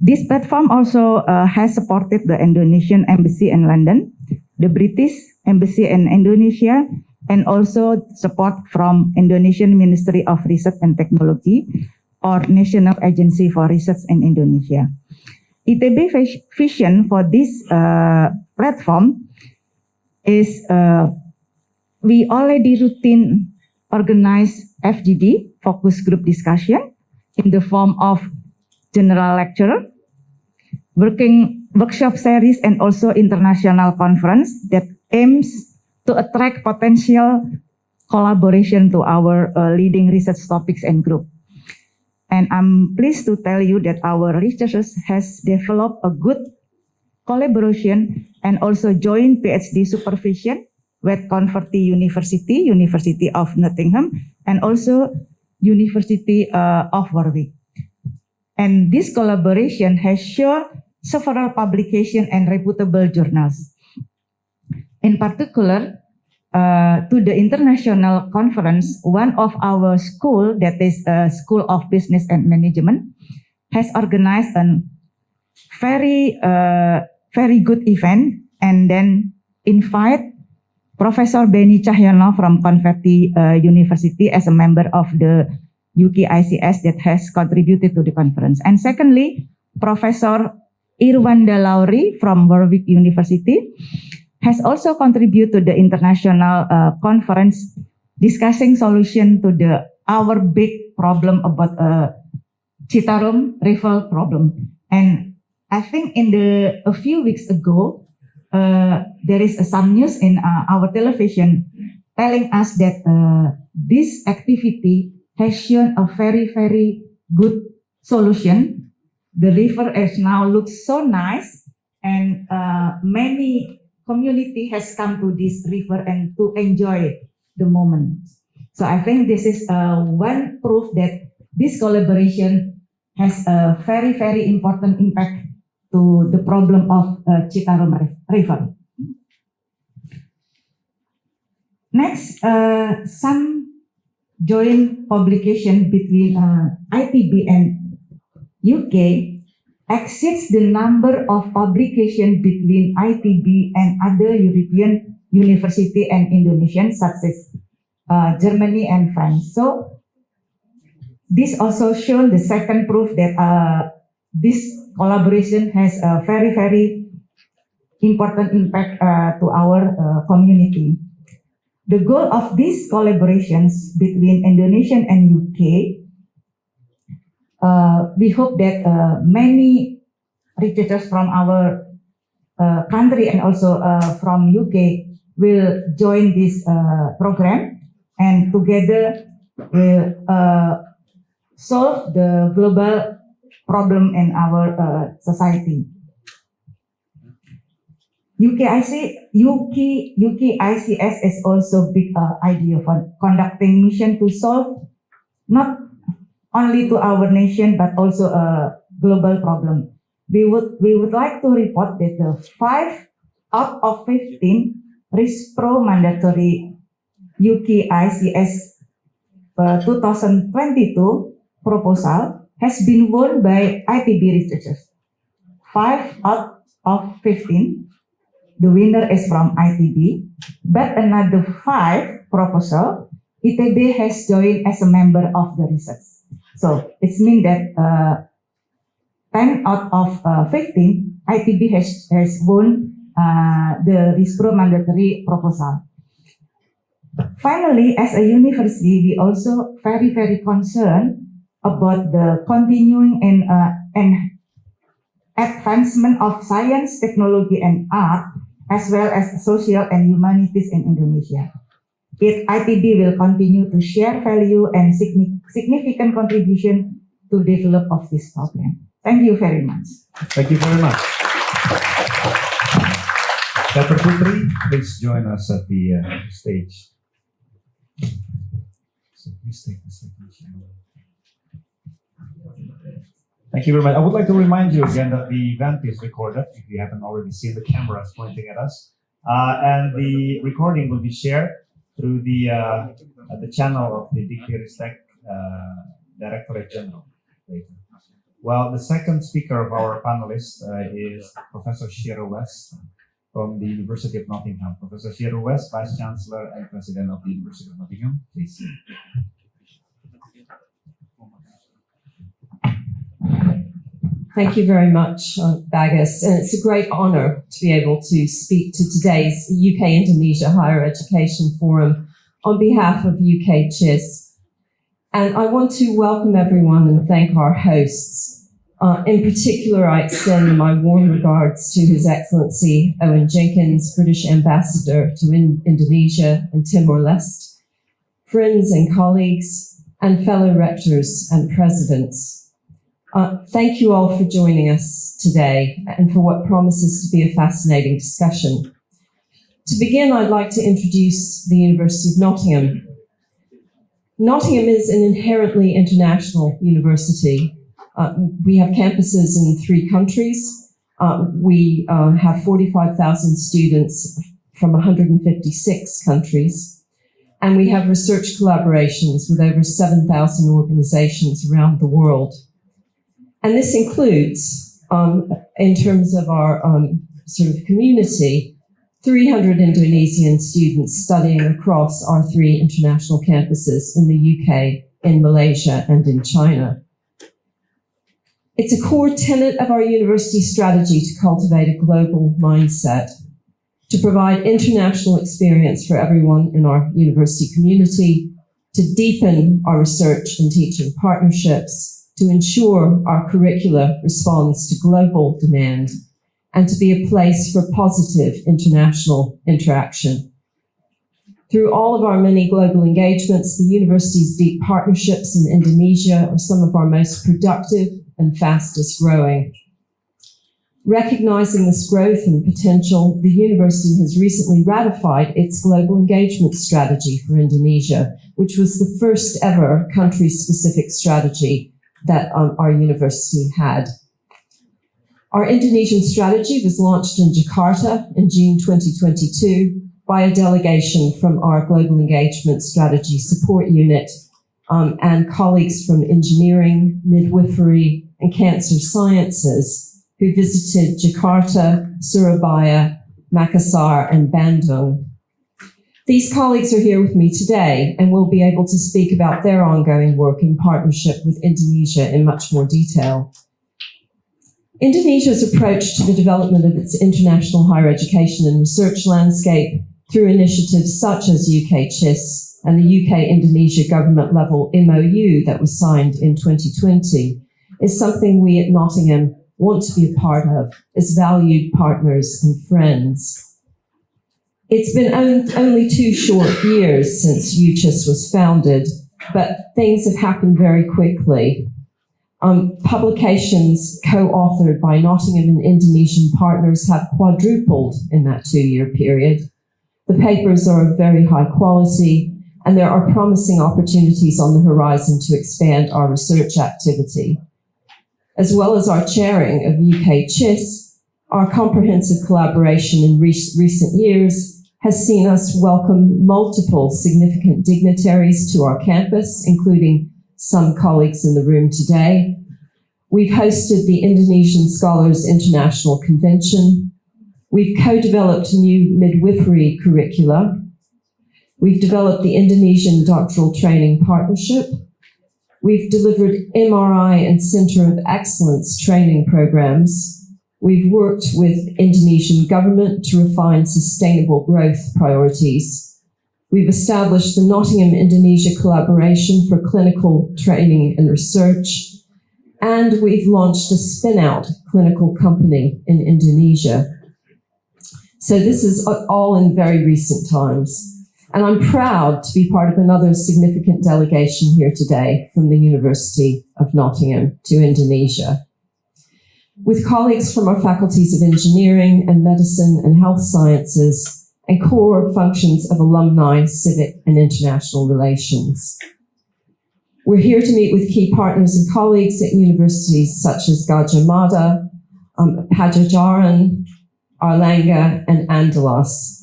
This platform also has supported the Indonesian Embassy in London, the British Embassy in Indonesia, and also support from Indonesian Ministry of Research and Technology or National Agency for Research in Indonesia. ITB vision for this platform is we already routine organize FGD, focus group discussion, in the form of general lecture, workshop series, and also international conference that aims to attract potential collaboration to our leading research topics and group. And I'm pleased to tell you that our researchers has developed a good collaboration and also joint PhD supervision with Converti University, University of Nottingham, and also University of Warwick. And this collaboration has shown several publications and reputable journals. In particular, to the international conference, one of our school, that is School of Business and Management, has organized a very good event and then invite Professor Benny Cahyono from Converti University as a member of the UK ICS that has contributed to the conference. And secondly, Professor Irwanda Lauri from Warwick University has also contributed to the international conference discussing solution to our big problem about Citarum River problem. And I think a few weeks ago, there is some news in our television telling us that this activity has shown a very, very good solution. The river is now looks so nice, and many community has come to this river and to enjoy the moment. So I think this is one proof that this collaboration has a very, very important impact to the problem of Citarum River. Next, some joint publication between ITB and UK exceeds the number of publications between ITB and other European university and Indonesian, such as Germany and France. So this also shows the second proof that this collaboration has a very, very important impact to our community. The goal of these collaborations between Indonesian and UK, we hope that many researchers from our country and also from UK will join this program, and together will solve the global problem in our society. UK ICS is also big idea for conducting mission to solve not only to our nation but also a global problem. We would like to report that 5 out of 15 RISPRO mandatory UK ICS 2022 proposal has been won by ITB researchers. 5 out of 15. The winner is from ITB, but another 5 proposal, ITB has joined as a member of the research. So it means that 10 out of 15, ITB has won the RISPRO mandatory proposal. Finally, as a university, we also very, very concerned about the continuing and advancement of science, technology, and art, as well as social and humanities in Indonesia. ITB will continue to share value and significant contribution to develop of this program. Thank you very much. Thank you very much. Dr. Putri, please join us at the stage. So please take the stage. Thank you very much. I would like to remind you again that the event is recorded, if you haven't already seen the cameras pointing at us. And the recording will be shared through the channel of the Dikti Ristek Directorate General later. Well, the second speaker of our panelists is Professor Shearer from the University of Nottingham. Professor Shearer, Vice Chancellor and President of the University of Nottingham, please. Thank you very much, Bagus, and it's a great honor to be able to speak to today's UK-Indonesia Higher Education Forum on behalf of UK CHIS. And I want to welcome everyone and thank our hosts. In particular, I extend my warm regards to His Excellency Owen Jenkins, British Ambassador to Indonesia and Timor-Leste, friends and colleagues, and fellow rectors and presidents. Thank you all for joining us today and for what promises to be a fascinating discussion. To begin, I'd like to introduce the University of Nottingham. Nottingham is an inherently international university. We have campuses in 3 countries. We have 45,000 students from 156 countries. And we have research collaborations with over 7,000 organizations around the world. And this includes, in terms of our sort of community, 300 Indonesian students studying across our 3 international campuses in the UK, in Malaysia, and in China. It's a core tenet of our university strategy to cultivate a global mindset, to provide international experience for everyone in our university community, to deepen our research and teaching partnerships, to ensure our curricula responds to global demand, and to be a place for positive international interaction. Through all of our many global engagements, the university's deep partnerships in Indonesia are some of our most productive and fastest growing. Recognizing this growth and potential, the university has recently ratified its global engagement strategy for Indonesia, which was the first ever country-specific strategy that our university had. Our Indonesian strategy was launched in Jakarta in June 2022 by a delegation from our Global Engagement Strategy Support Unit and colleagues from engineering, midwifery, and cancer sciences who visited Jakarta, Surabaya, Makassar, and Bandung. These colleagues are here with me today and will be able to speak about their ongoing work in partnership with Indonesia in much more detail. Indonesia's approach to the development of its international higher education and research landscape through initiatives such as UK CHIS and the UK-Indonesia government level MOU that was signed in 2020 is something we at Nottingham want to be a part of as valued partners and friends. It's been only 2 short years since UCHIS was founded, but things have happened very quickly. Publications co-authored by Nottingham and Indonesian partners have quadrupled in that 2-year period. The papers are of very high quality, and there are promising opportunities on the horizon to expand our research activity. As well as our chairing of UK CHIS, our comprehensive collaboration in recent years has seen us welcome multiple significant dignitaries to our campus, including some colleagues in the room today. We've hosted the Indonesian Scholars International Convention. We've co-developed new midwifery curricula. We've developed the Indonesian Doctoral Training Partnership. We've delivered MRI and Center of Excellence training programs. We've worked with Indonesian government to refine sustainable growth priorities. We've established the Nottingham-Indonesia Collaboration for Clinical Training and Research, and we've launched a spin-out clinical company in Indonesia. So this is all in very recent times. And I'm proud to be part of another significant delegation here today from the University of Nottingham to Indonesia. With colleagues from our faculties of engineering and medicine and health sciences and core functions of alumni, civic and international relations. We're here to meet with key partners and colleagues at universities such as Gadjah Mada, Pajajaran, Airlangga and Andalas.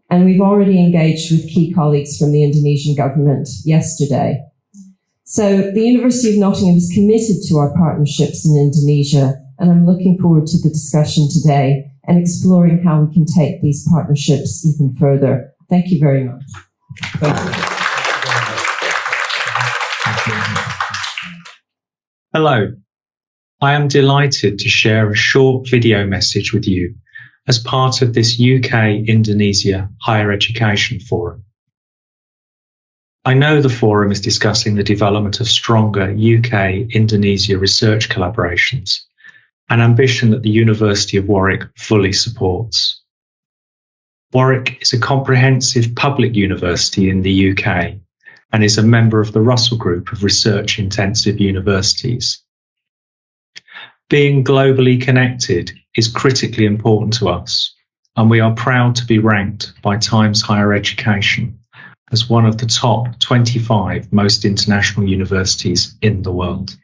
And we've already engaged with key colleagues from the Indonesian government yesterday. So the University of Nottingham is committed to our partnerships in Indonesia, and I'm looking forward to the discussion today and exploring how we can take these partnerships even further. Thank you very much. Thank you. Hello, I am delighted to share a short video message with you as part of this UK-Indonesia Higher Education Forum. I know the forum is discussing the development of stronger UK-Indonesia research collaborations, an ambition that the University of Warwick fully supports. Warwick is a comprehensive public university in the UK and is a member of the Russell Group of research-intensive universities. Being globally connected is critically important to us, and we are proud to be ranked by Times Higher Education as one of the top 25 most international universities in the world.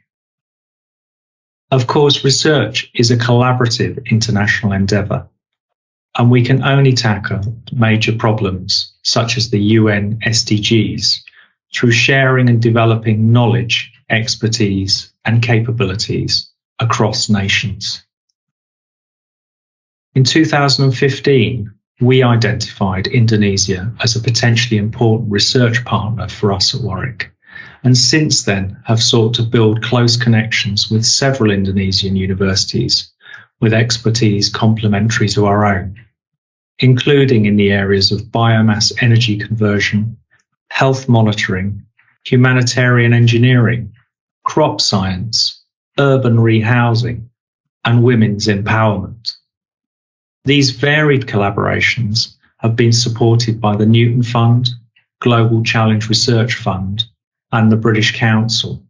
Of course, research is a collaborative international endeavour, and we can only tackle major problems such as the UN SDGs through sharing and developing knowledge, expertise, and capabilities across nations. In 2015, we identified Indonesia as a potentially important research partner for us at Warwick, and since then have sought to build close connections with several Indonesian universities with expertise complementary to our own, including in the areas of biomass energy conversion, health monitoring, humanitarian engineering, crop science, urban rehousing, and women's empowerment. These varied collaborations have been supported by the Newton Fund, Global Challenge Research Fund, and the British Council,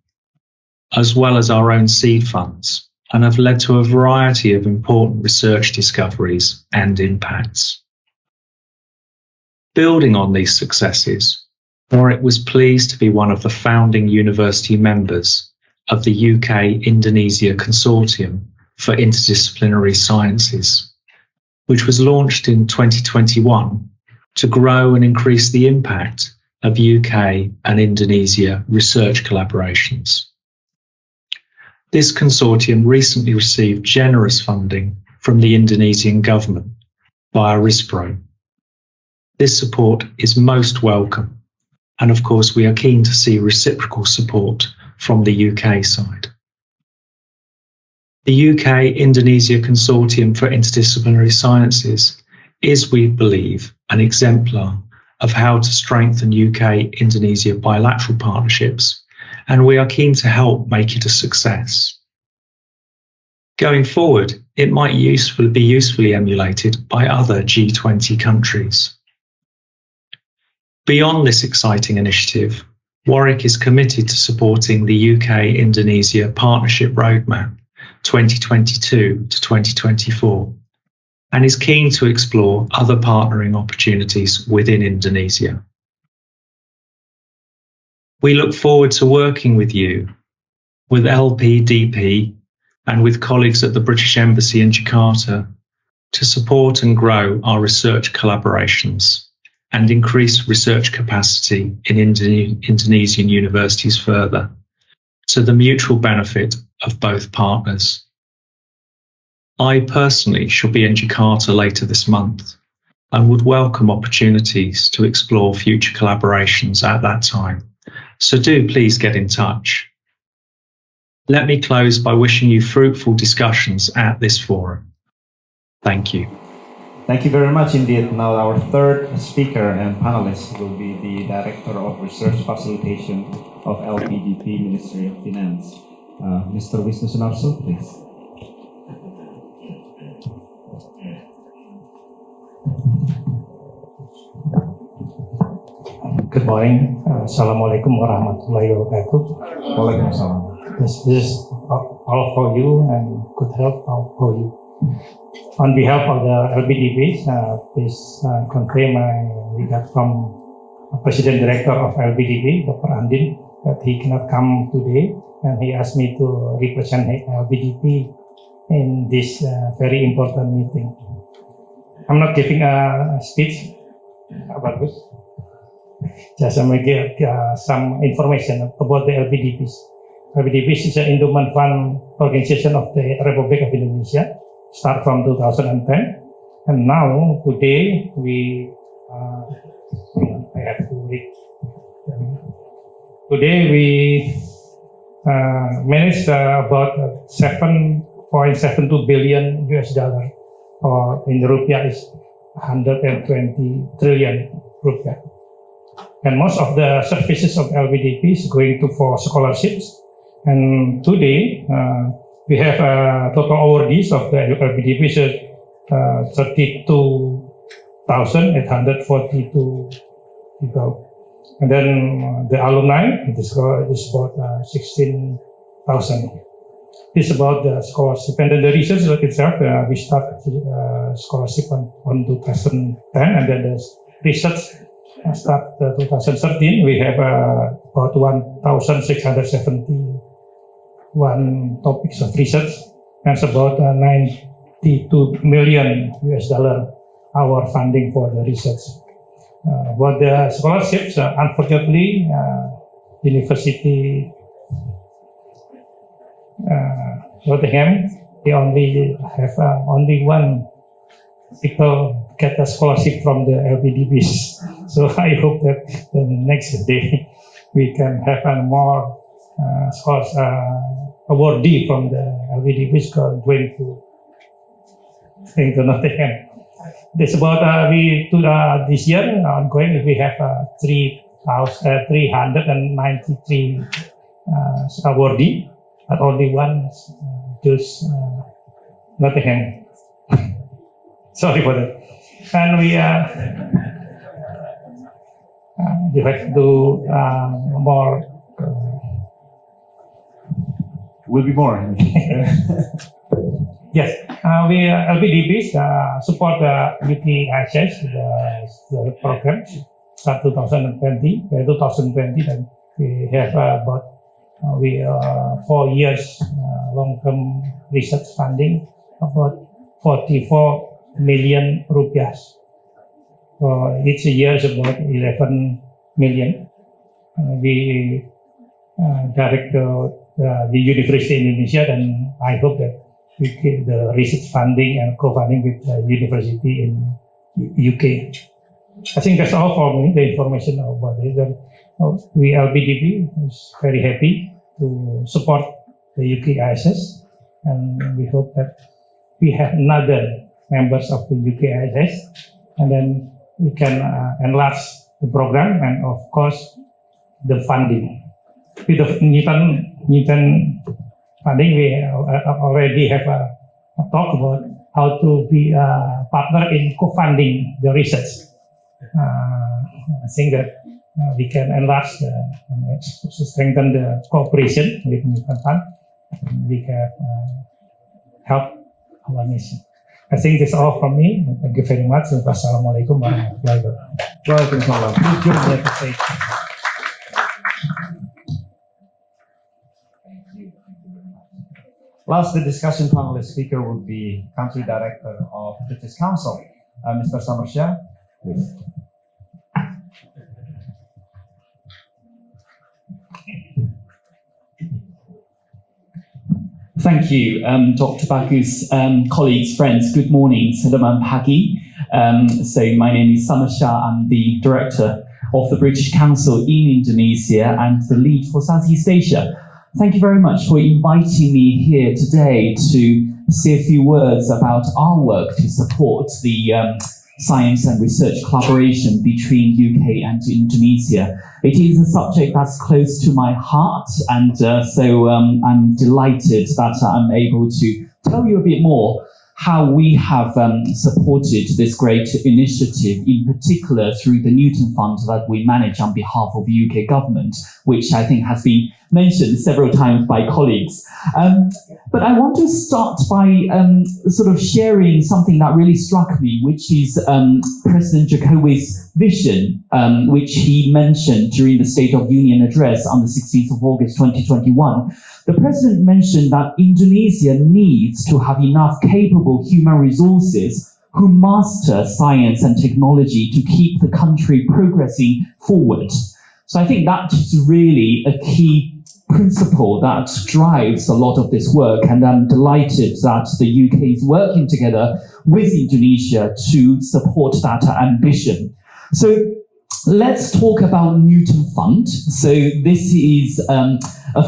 as well as our own seed funds, and have led to a variety of important research discoveries and impacts. Building on these successes, Warwick was pleased to be one of the founding university members of the UK-Indonesia Consortium for Interdisciplinary Sciences, which was launched in 2021 to grow and increase the impact of UK and Indonesia research collaborations. This consortium recently received generous funding from the Indonesian government via RISPRO. This support is most welcome, and of course we are keen to see reciprocal support from the UK side. The UK-Indonesia Consortium for Interdisciplinary Sciences is, we believe, an exemplar of how to strengthen UK-Indonesia bilateral partnerships, and we are keen to help make it a success. Going forward, it might be usefully emulated by other G20 countries. Beyond this exciting initiative, Warwick is committed to supporting the UK-Indonesia Partnership Roadmap 2022 to 2024 and is keen to explore other partnering opportunities within Indonesia. We look forward to working with you, with LPDP, and with colleagues at the British Embassy in Jakarta to support and grow our research collaborations and increase research capacity in Indonesian universities further, to the mutual benefit of both partners. I personally shall be in Jakarta later this month and would welcome opportunities to explore future collaborations at that time, so do please get in touch. Let me close by wishing you fruitful discussions at this forum. Thank you. Thank you very much indeed. Now our third speaker and panelist will be the Director of Research Facilitation of LPDP, Ministry of Finance. Mr. Wisnu Sunarso, please. Good morning. Assalamualaikum warahmatullahi wabarakatuh. Waalaikumsalam. This is all for you and good health for you. On behalf of the LPDP, please convey my regard from President Director of LPDP, Dr. Andin, that he cannot come today, and he asked me to represent LPDP in this very important meeting. I'm not giving a speech, bagus. just give some information about the LPDPs. LPDPs is an endowment fund organization of the Republic of Indonesia, start from 2010, and now today we I have to read. Today we managed about 7.72 billion US dollar, or in rupiah is 120 trillion rupiah. And most of the services of LPDP is going to for scholarships. And today we have total awardees of the LPDP, 32,842 people. And then the alumni is about 16,000. This is about the scholarship. And then the research itself, we start scholarship on 2010, and then the research start 2013. We have about 1,671 topics of research. That's about 92 million US dollar our funding for the research. About the scholarships, unfortunately, University Nottingham, they only have only one people get a scholarship from the LPDPs. So I hope that the next day we can have a more awardee from the LPDPs going to Nottingham. This about this year ongoing. We have 393 awardee, but only one choose Nottingham. Sorry for that. And we have to do more. Will be more. Yes, we LPDPs support the UKISS, the program start 2020. Then we have about 4 years long-term research funding, about 44 million rupiah. So each year is about 11 million. We direct the University in Indonesia, and I hope that we get the research funding and co-funding with the university in UK. I think that's all for me, the information about it. We LPDP is very happy to support the UKISS, and we hope that we have another members of the UKISS, and then we can enlarge the program and of course the funding. With the Newton funding, we already have a talk about how to be a partner in co-funding the research. I think that we can enlarge, strengthen the cooperation with Newton Fund. We can help our mission. I think that's all from me. Thank you very much. Wassalamualaikum warahmatullahi wabarakatuh. Waalaikumsalam. Please join me at the stage. Last, the discussion panelist speaker will be Country Director of British Council, Mr. Sunarso. Please. Thank you, Dr. Bagus, colleagues, friends. Good morning, Selamat pagi. So my name is Sunarso. I'm the Director of the British Council in Indonesia and the lead for Southeast Asia. Thank you very much for inviting me here today to say a few words about our work to support the science and research collaboration between UK and Indonesia. It is a subject that's close to my heart, and so I'm delighted that I'm able to tell you a bit more how we have supported this great initiative, in particular through the Newton Fund that we manage on behalf of the UK government, which I think has been mentioned several times by colleagues. But I want to start by sort of sharing something that really struck me, which is President Jokowi's vision, which he mentioned during the State of Union address on the 16th of August 2021. The President mentioned that Indonesia needs to have enough capable human resources who master science and technology to keep the country progressing forward. So I think that is really a key principle that drives a lot of this work, and I'm delighted that the UK is working together with Indonesia to support that ambition. So let's talk about Newton Fund. So this is a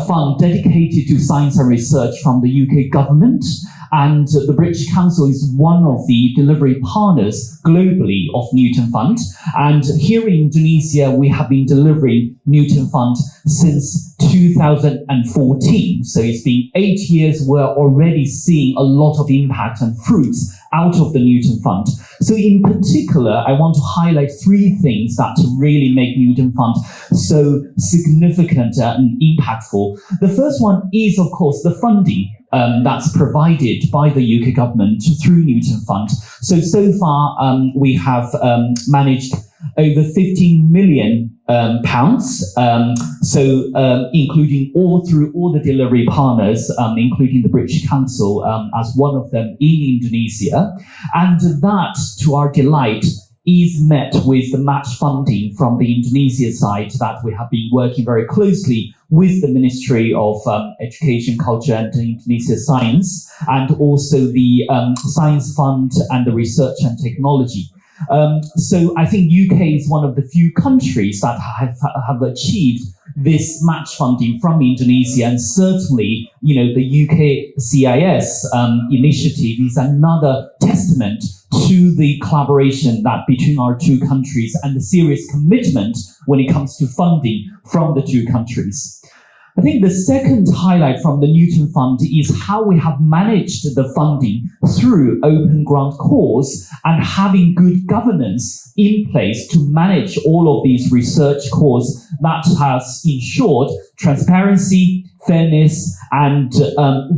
fund dedicated to science and research from the UK government, and the British Council is one of the delivery partners globally of Newton Fund. And here in Indonesia, we have been delivering Newton Fund since 2014. So it's been 8 years. We're already seeing a lot of impact and fruits out of the Newton Fund. So in particular, I want to highlight 3 things that really make Newton Fund so significant and impactful. The first one is, of course, the funding that's provided by the UK government through Newton Fund. So far, we have managed over 15 million pounds, including through all the delivery partners, including the British Council as one of them in Indonesia. And that, to our delight, is met with the match funding from the Indonesia side that we have been working very closely with the Ministry of Education, Culture and Indonesia Science, and also the Science Fund and the Research and Technology. So I think UK is one of the few countries that have achieved this match funding from Indonesia, and certainly, the UK CIS initiative is another testament to the collaboration that between our 2 countries and the serious commitment when it comes to funding from the 2 countries. I think the second highlight from the Newton Fund is how we have managed the funding through open grant calls and having good governance in place to manage all of these research calls that has ensured transparency, fairness, and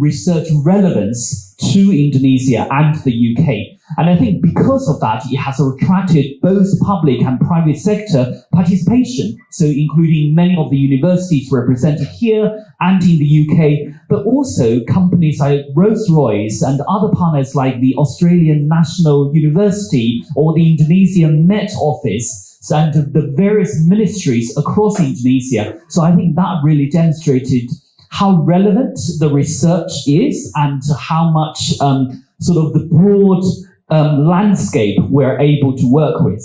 research relevance to Indonesia and the UK. And I think because of that, it has attracted both public and private sector participation, so including many of the universities represented here and in the UK, but also companies like Rolls-Royce and other partners like the Australian National University or the Indonesian Met Office, and the various ministries across Indonesia. So I think that really demonstrated how relevant the research is and how much sort of the broad landscape we're able to work with.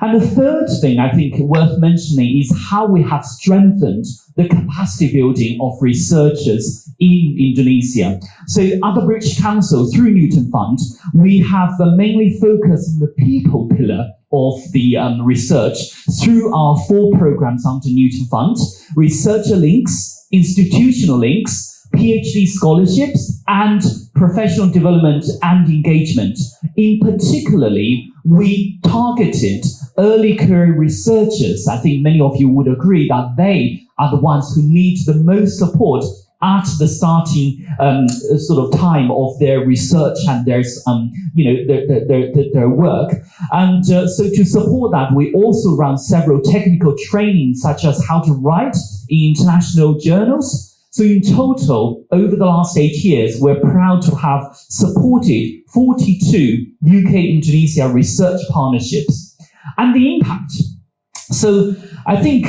And the third thing I think worth mentioning is how we have strengthened the capacity building of researchers in Indonesia. So at the British Council, through Newton Fund, we have mainly focused on the people pillar of the research through our 4 programs under Newton Fund: researcher links, institutional links, PhD scholarships, and professional development and engagement. In particularly, we targeted early career researchers. I think many of you would agree that they are the ones who need the most support at the starting sort of time of their research and their work. And so to support that, we also run several technical trainings, such as how to write in international journals. So in total, over the last 8 years, we're proud to have supported 42 UK-Indonesia research partnerships. And the impact. So I think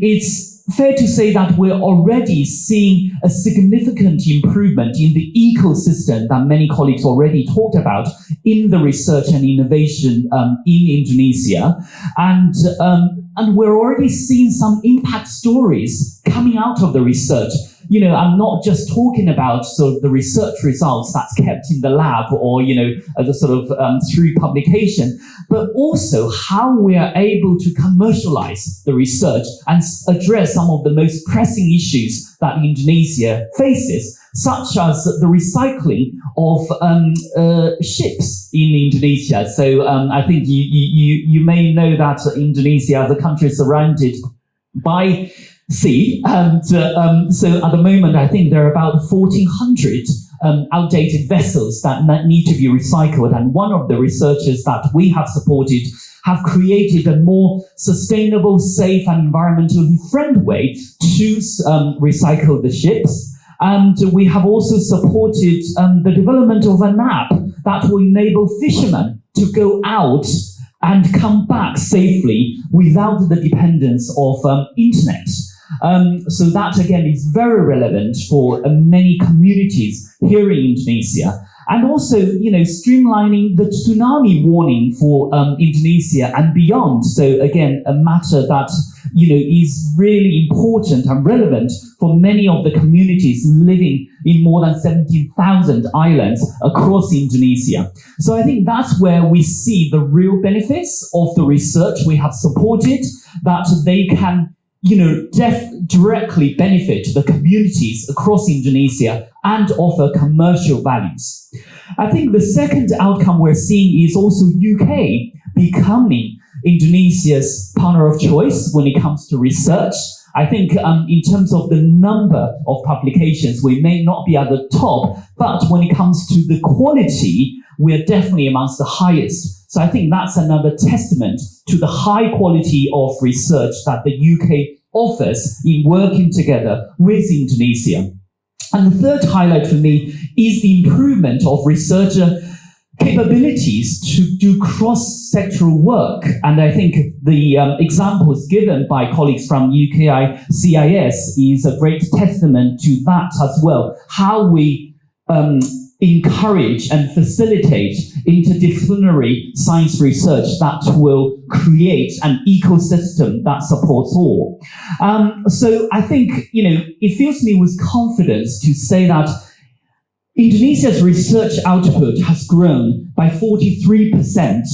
it's fair to say that we're already seeing a significant improvement in the ecosystem that many colleagues already talked about in the research and innovation in Indonesia. And we're already seeing some impact stories coming out of the research. I'm not just talking about sort of the research results that's kept in the lab or, the sort of through publication, but also how we are able to commercialize the research and address some of the most pressing issues that Indonesia faces, such as the recycling of ships in Indonesia. So I think you may know that Indonesia as a country is surrounded by sea, and so at the moment I think there are about 1,400 outdated vessels that need to be recycled, and one of the researchers that we have supported have created a more sustainable, safe and environmentally friendly way to recycle the ships. And we have also supported the development of an app that will enable fishermen to go out and come back safely without the dependence of internet. So that again is very relevant for many communities here in Indonesia. And also, streamlining the tsunami warning for Indonesia and beyond. So again, a matter that, is really important and relevant for many of the communities living in more than 17,000 islands across Indonesia. So I think that's where we see the real benefits of the research we have supported, that they can directly benefit the communities across Indonesia and offer commercial values. I think the second outcome we're seeing is also UK becoming Indonesia's partner of choice when it comes to research. I think in terms of the number of publications, we may not be at the top, but when it comes to the quality, we're definitely amongst the highest. So I think that's another testament to the high quality of research that the UK offers in working together with Indonesia. And the third highlight for me is the improvement of researcher capabilities to do cross-sectoral work. And I think the examples given by colleagues from UKI CIS is a great testament to that as well, how we encourage and facilitate interdisciplinary science research that will create an ecosystem that supports all. So I think, it fills me with confidence to say that Indonesia's research output has grown by 43%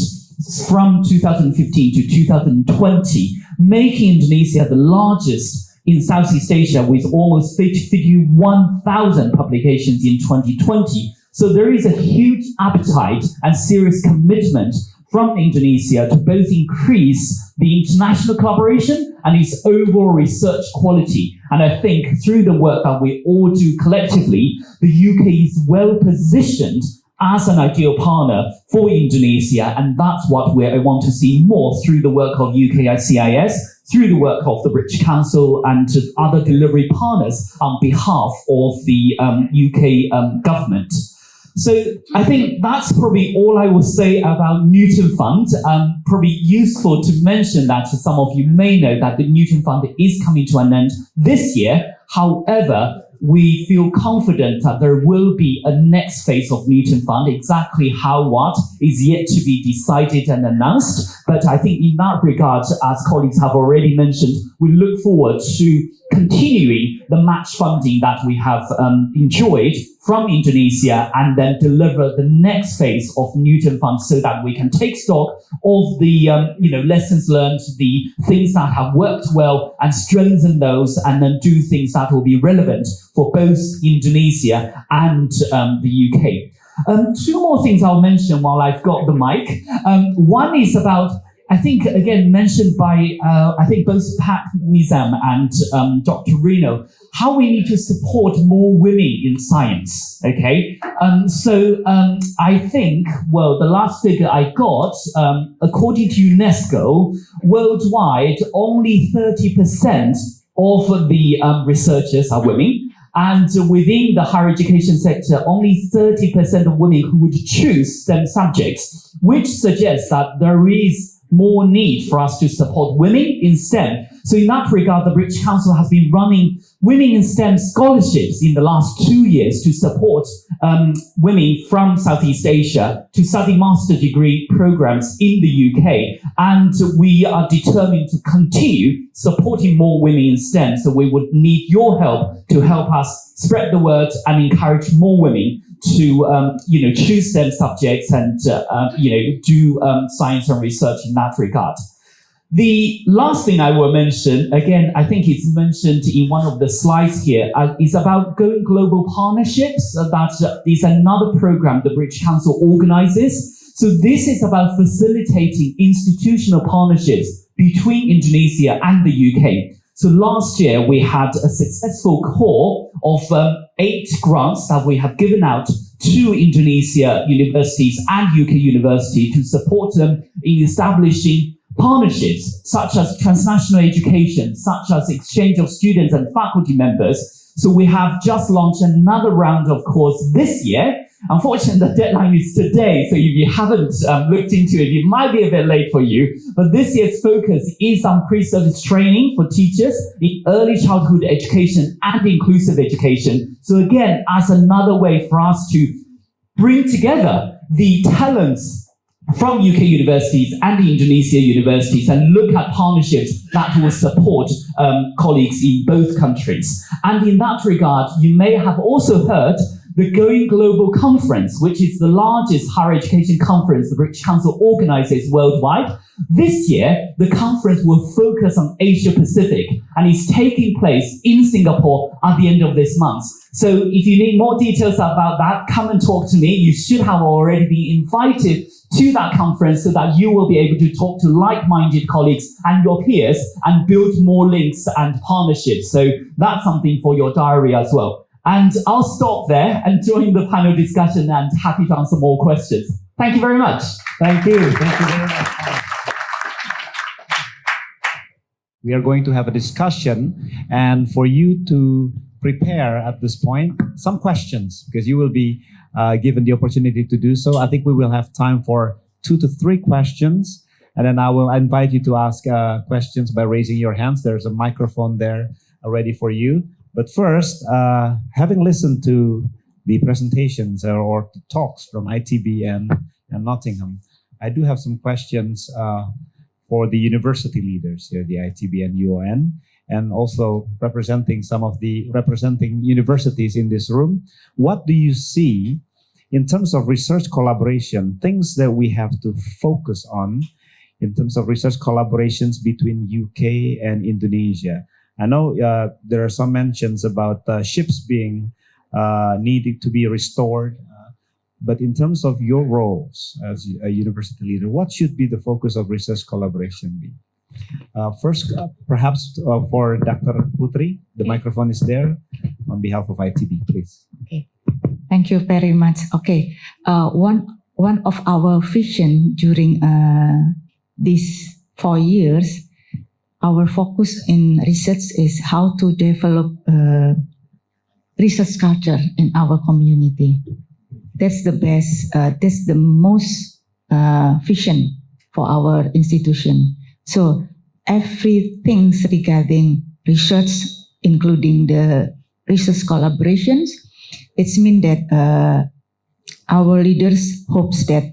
from 2015 to 2020, making Indonesia the largest in Southeast Asia with almost 51,000 publications in 2020. So there is a huge appetite and serious commitment from Indonesia to both increase the international collaboration and its overall research quality. And I think through the work that we all do collectively, the UK is well positioned as an ideal partner for Indonesia, and that's what I want to see more through the work of UKICIS, through the work of the British Council and other delivery partners on behalf of the UK government. So I think that's probably all I will say about Newton Fund. Probably useful to mention that some of you may know that the Newton Fund is coming to an end this year. However, we feel confident that there will be a next phase of Newton Fund. Exactly how, what is yet to be decided and announced. But I think in that regard, as colleagues have already mentioned, we look forward to continuing the match funding that we have enjoyed from Indonesia and then deliver the next phase of Newton Fund so that we can take stock of the lessons learned, the things that have worked well and strengthen those and then do things that will be relevant for both Indonesia and the UK. Two more things I'll mention while I've got the mic. One is about, I think, again, mentioned by, I think both Pat Nizam and Dr. Reno, how we need to support more women in science, okay? So I think, well, the last figure I got, according to UNESCO, worldwide, only 30% of the researchers are women. And within the higher education sector, only 30% of women who would choose STEM subjects, which suggests that there is more need for us to support women in STEM. So in that regard, the British Council has been running Women in STEM scholarships in the last 2 years to support women from Southeast Asia to study master degree programs in the UK. And we are determined to continue supporting more women in STEM. So we would need your help to help us spread the word and encourage more women to choose STEM subjects and do science and research in that regard. The last thing I will mention, again, I think it's mentioned in one of the slides here, is about Going Global Partnerships. That is another program the British Council organizes. So this is about facilitating institutional partnerships between Indonesia and the UK. So last year, we had a successful call of 8 grants that we have given out to Indonesia universities and UK university to support them in establishing partnerships such as transnational education, such as exchange of students and faculty members. So we have just launched another round of course this year, Unfortunately, the deadline is today, so if you haven't looked into it, it might be a bit late for you. But this year's focus is on pre-service training for teachers in early childhood education and inclusive education. So again, as another way for us to bring together the talents from UK universities and the Indonesia universities and look at partnerships that will support colleagues in both countries. And in that regard, you may have also heard the Going Global Conference, which is the largest higher education conference the British Council organizes worldwide. This year, the conference will focus on Asia Pacific and is taking place in Singapore at the end of this month. So if you need more details about that, come and talk to me. You should have already been invited to that conference so that you will be able to talk to like-minded colleagues and your peers and build more links and partnerships. So that's something for your diary as well. And I'll stop there and join the panel discussion and happy to answer more questions. Thank you very much. Thank you. Thank you very much. We are going to have a discussion, and for you to prepare at this point some questions, because you will be given the opportunity to do so. I think we will have time for 2 to 3 questions, and then I will invite you to ask questions by raising your hands. There's a microphone there ready for you. But first, having listened to the presentations or the talks from ITB and Nottingham, I do have some questions for the university leaders here, the ITB and UON, and also representing universities in this room. What do you see in terms of research collaboration, things that we have to focus on in terms of research collaborations between UK and Indonesia? I know there are some mentions about ships being needed to be restored, but in terms of your roles as a university leader, what should be the focus of research collaboration be? First, perhaps for Dr. Putri, the microphone is there on behalf of ITB, please. Okay, thank you very much. Okay, one of our vision during these 4 years, our focus in research is how to develop research culture in our community. That's the best, that's the most vision for our institution. So everything regarding research, including the research collaborations, it means that our leaders hopes that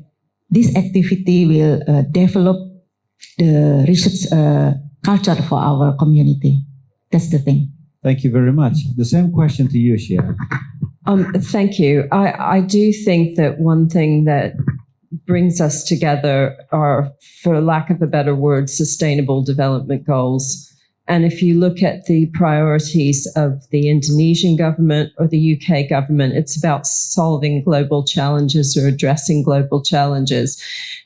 this activity will develop the research culture for our community. That's the thing. Thank you very much. The same question to you, Shearer. Thank you. I do think that one thing that brings us together are, for lack of a better word, sustainable development goals. And if you look at the priorities of the Indonesian government or the UK government, it's about solving global challenges or addressing global challenges.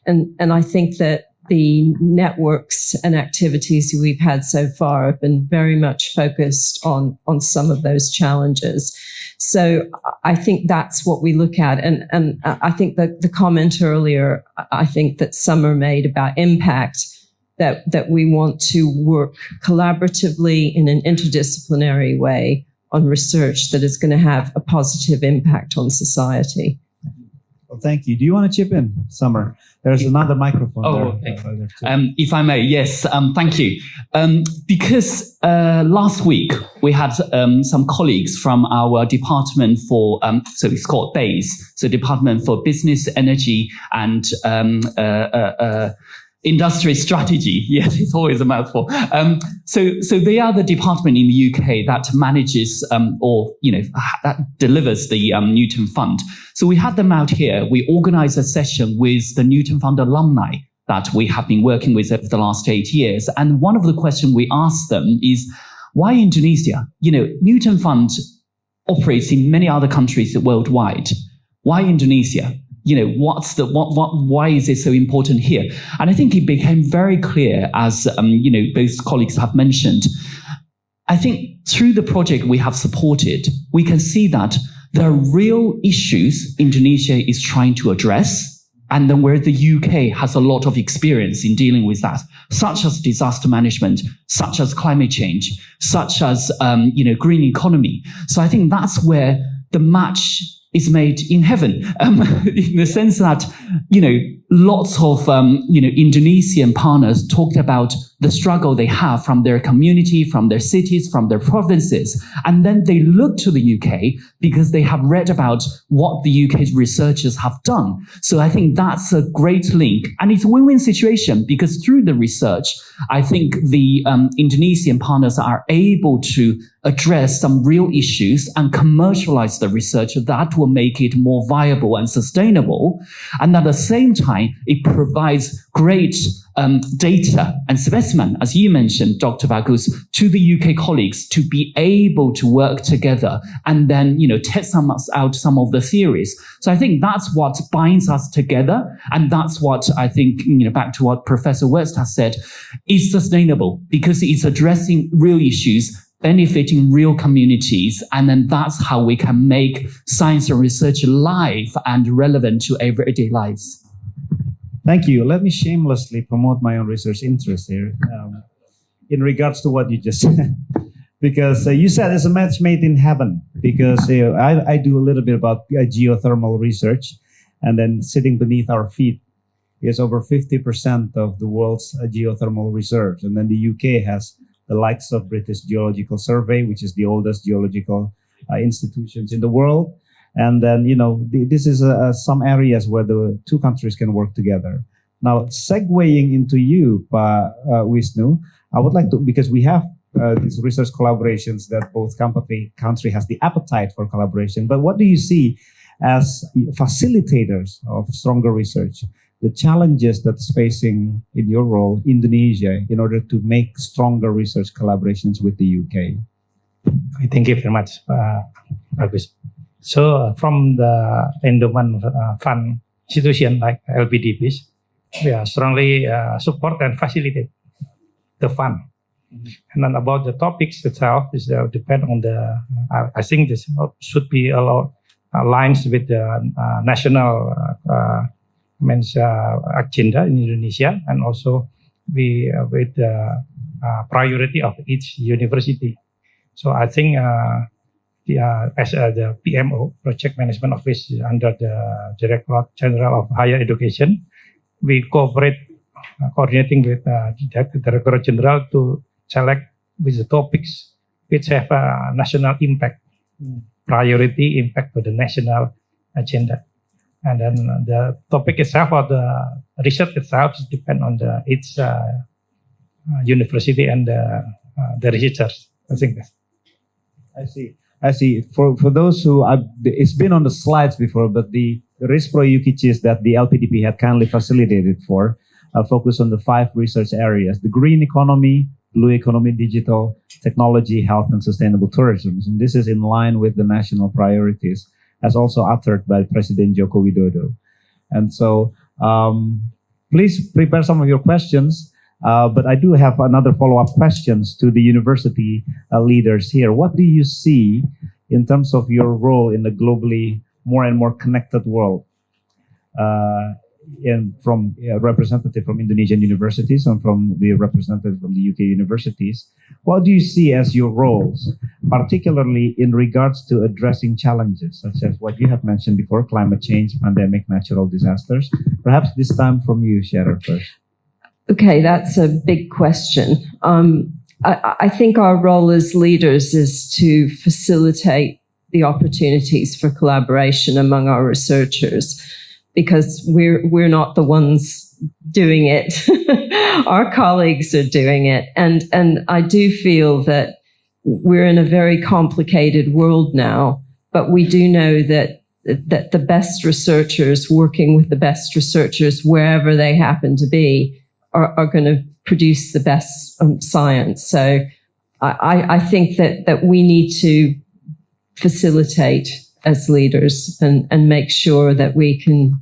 And I think that the networks and activities we've had so far have been very much focused on some of those challenges. So I think that's what we look at. And I think that the comment earlier, I think that Summer made about impact, that we want to work collaboratively in an interdisciplinary way on research that is going to have a positive impact on society. Well, thank you. Do you want to chip in, Summer? There's another microphone there. If I may, yes, thank you. Because last week we had some colleagues from our department for, so it's called BASE, so Department for Business, Energy and Industry Strategy. Yes, it's always a mouthful. So they are the department in the UK that manages that delivers the Newton Fund. So we had them out here. We organized a session with the Newton Fund alumni that we have been working with over the last 8 years. And one of the questions we asked them is, why Indonesia? Newton Fund operates in many other countries worldwide. Why Indonesia? Why is it so important here? And I think it became very clear, as both colleagues have mentioned. I think through the project we have supported, we can see that there are real issues Indonesia is trying to address, and then where the UK has a lot of experience in dealing with that, such as disaster management, such as climate change, such as green economy. So I think that's where the match is made in heaven, in the sense that, lots of, Indonesian partners talked about the struggle they have from their community, from their cities, from their provinces. And then they look to the UK because they have read about what the UK's researchers have done. So I think that's a great link. And it's a win-win situation because through the research, I think the Indonesian partners are able to address some real issues and commercialize the research that will make it more viable and sustainable. And at the same time, it provides great data and specimen, as you mentioned, Dr. Bagus, to the UK colleagues to be able to work together and then, test out some of the theories. So I think that's what binds us together. And that's what I think, back to what Professor West has said, is sustainable because it's addressing real issues, benefiting real communities. And then that's how we can make science and research live and relevant to everyday lives. Thank you. Let me shamelessly promote my own research interest here in regards to what you just said. Because you said it's a match made in heaven. Because I do a little bit about geothermal research. And then sitting beneath our feet is over 50% of the world's geothermal reserves. And then the UK has the likes of British Geological Survey, which is the oldest geological institutions in the world. And then, this is some areas where the two countries can work together. Now, segueing into you, Wisnu, I would like to, because we have these research collaborations that both country has the appetite for collaboration. But what do you see as facilitators of stronger research? The challenges that's facing in your role, Indonesia, in order to make stronger research collaborations with the UK? Thank you very much, Bagus. So from the endowment fund institution like LPDPs, we are strongly support and facilitate the fund. And then about the topics itself is depend on the. I think this should be a lot aligns with the national agenda in Indonesia, and also with the priority of each university. So I think. As the PMO, Project Management Office, under the Directorate General of Higher Education, we cooperate, coordinating with the Directorate General to select with the topics which have a national impact, priority impact for the national agenda. And then the topic itself or the research itself depends on each university and the researchers. I think that's. I see. For those who, it's been on the slides before, but the RISPRO UKCs that the LPDP had kindly facilitated for focus on the 5 research areas: the green economy, blue economy, digital, technology, health, and sustainable tourism. And this is in line with the national priorities, as also uttered by President Joko Widodo. And so, please prepare some of your questions. But I do have another follow-up questions to the university leaders here. What do you see in terms of your role in the globally more and more connected world? From a representative from Indonesian universities and from the representative from the UK universities, what do you see as your roles, particularly in regards to addressing challenges such as what you have mentioned before, climate change, pandemic, natural disasters? Perhaps this time from you, Shearer, first. Okay, that's a big question. I think our role as leaders is to facilitate the opportunities for collaboration among our researchers, because we're not the ones doing it. Our colleagues are doing it. And I do feel that we're in a very complicated world now, but we do know that the best researchers working with the best researchers wherever they happen to be are going to produce the best science. So I think that we need to facilitate as leaders and make sure that we can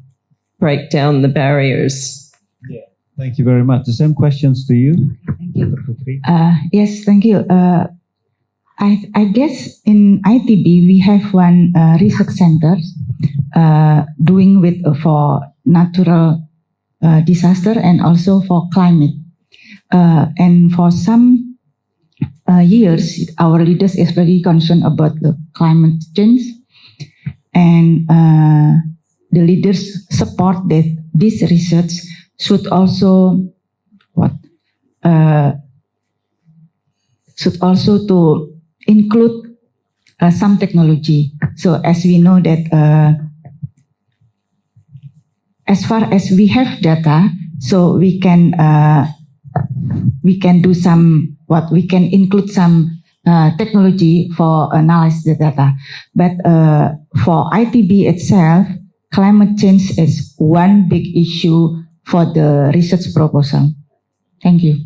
break down the barriers. Yeah. Thank you very much. The same questions to you. Thank you. Putri. Yes, thank you. I guess in ITB we have one research center doing with for natural disaster and also for climate. And for some years, our leaders is very concerned about the climate change. and the leaders support that this research should also to include some technology. So as we know that as far as we have data, so we can do some we can include some technology for analyze the data. But for ITB itself, climate change is one big issue for the research proposal. Thank you.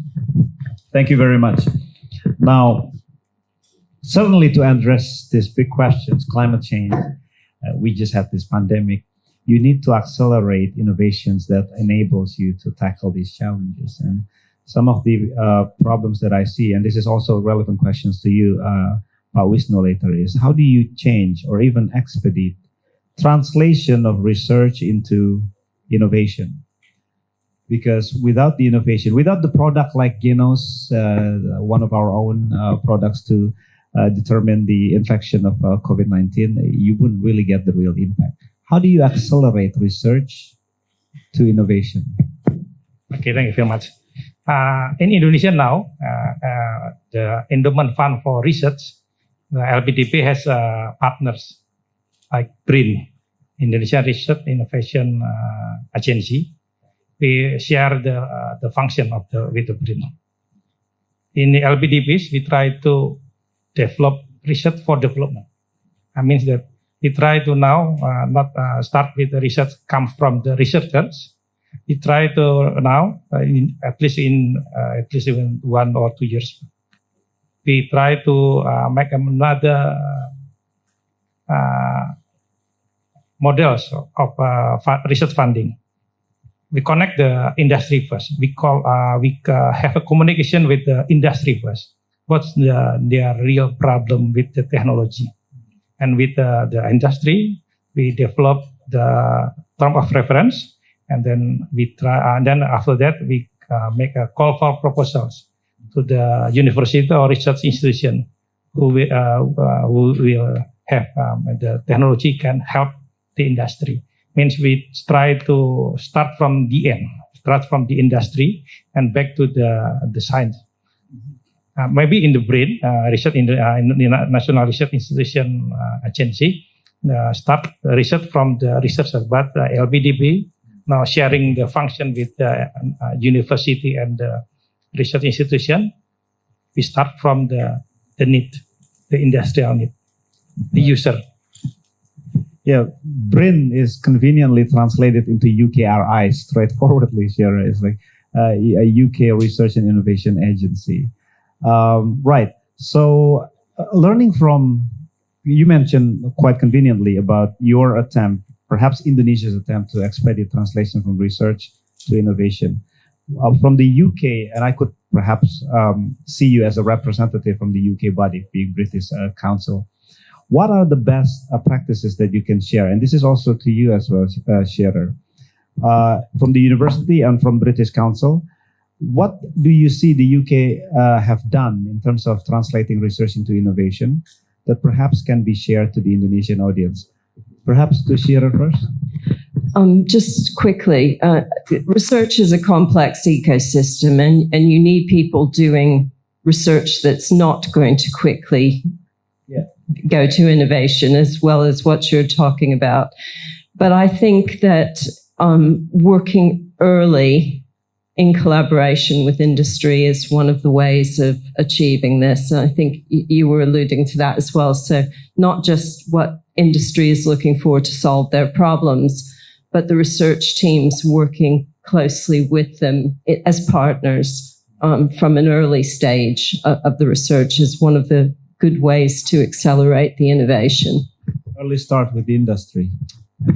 Thank you very much. Now, certainly to address these big questions, climate change, we just had this pandemic, you need to accelerate innovations that enables you to tackle these challenges. And some of the problems that I see, and this is also relevant questions to you, Wisnu later, is how do you change or even expedite translation of research into innovation? Because without the innovation, without the product like Keynotes, one of our own products to determine the infection of COVID-19, you wouldn't really get the real impact. How do you accelerate research to innovation? Okay, thank you very much. In Indonesia now, the Endowment Fund for Research, the LPDP has partners like BRIN, Indonesia Research Innovation Agency. We share the function of with the BRIN. In the LPDPs, we try to develop research for development. That means that we try to now not start with the research come from the researchers. We try to now, at least in 1 or 2 years, we try to make another models of research funding. We connect the industry first. We have a communication with the industry first. What's their real problem with the technology? And with the industry, we develop the term of reference, and then we try. And then after that, we make a call for proposals to the university or research institution who will have the technology can help the industry. Means we try to start from the end, start from the industry and back to the science. Maybe in the BRIN, research in the National Research Institution Agency, start research from the researcher, but LPDP now sharing the function with the university and the research institution. We start from the need, the industrial need, the user. Yeah, BRIN is conveniently translated into UKRI straightforwardly. Shearer is like a UK Research and Innovation Agency. Right. So, learning from, you mentioned quite conveniently about your attempt, perhaps Indonesia's attempt to expedite translation from research to innovation. From the UK, and I could perhaps see you as a representative from the UK body, being British Council. What are the best practices that you can share? And this is also to you as well, Shearer. From the university and from British Council, what do you see the UK have done in terms of translating research into innovation that perhaps can be shared to the Indonesian audience? Perhaps to Shearer first? Just quickly, research is a complex ecosystem, and you need people doing research that's not going to quickly go to innovation, as well as what you're talking about. But I think that working early in collaboration with industry is one of the ways of achieving this. And I think you were alluding to that as well. So not just what industry is looking for to solve their problems, but the research teams working closely with them as partners from an early stage of the research is one of the good ways to accelerate the innovation. Early start with the industry.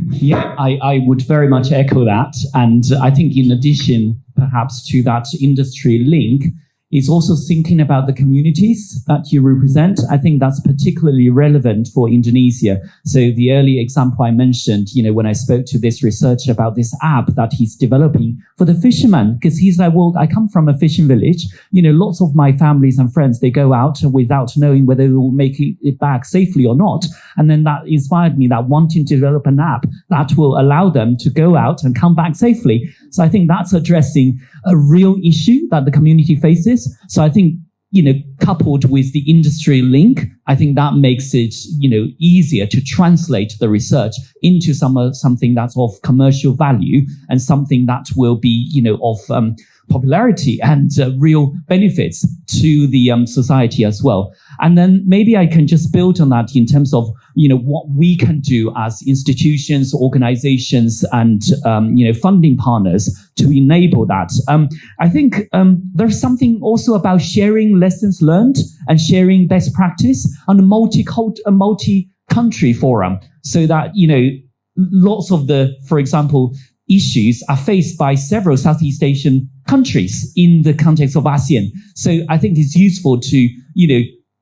Yeah, I would very much echo that. And I think in addition, perhaps to that industry link, is also thinking about the communities that you represent. I think that's particularly relevant for Indonesia. So the earlier example I mentioned, when I spoke to this researcher about this app that he's developing for the fisherman, because he's like, well, I come from a fishing village. Lots of my families and friends, they go out without knowing whether they will make it back safely or not. And then that inspired me, that wanting to develop an app that will allow them to go out and come back safely. So I think that's addressing a real issue that the community faces. So I think, coupled with the industry link, I think that makes it, easier to translate the research into something that's of commercial value and something that will be, of popularity and real benefits to the society as well. And then maybe I can just build on that in terms of, what we can do as institutions, organizations, and, funding partners to enable that. I think there's something also about sharing lessons learned and sharing best practice on a multi-country forum so that, lots of the, for example, issues are faced by several Southeast Asian countries in the context of ASEAN. So I think it's useful to,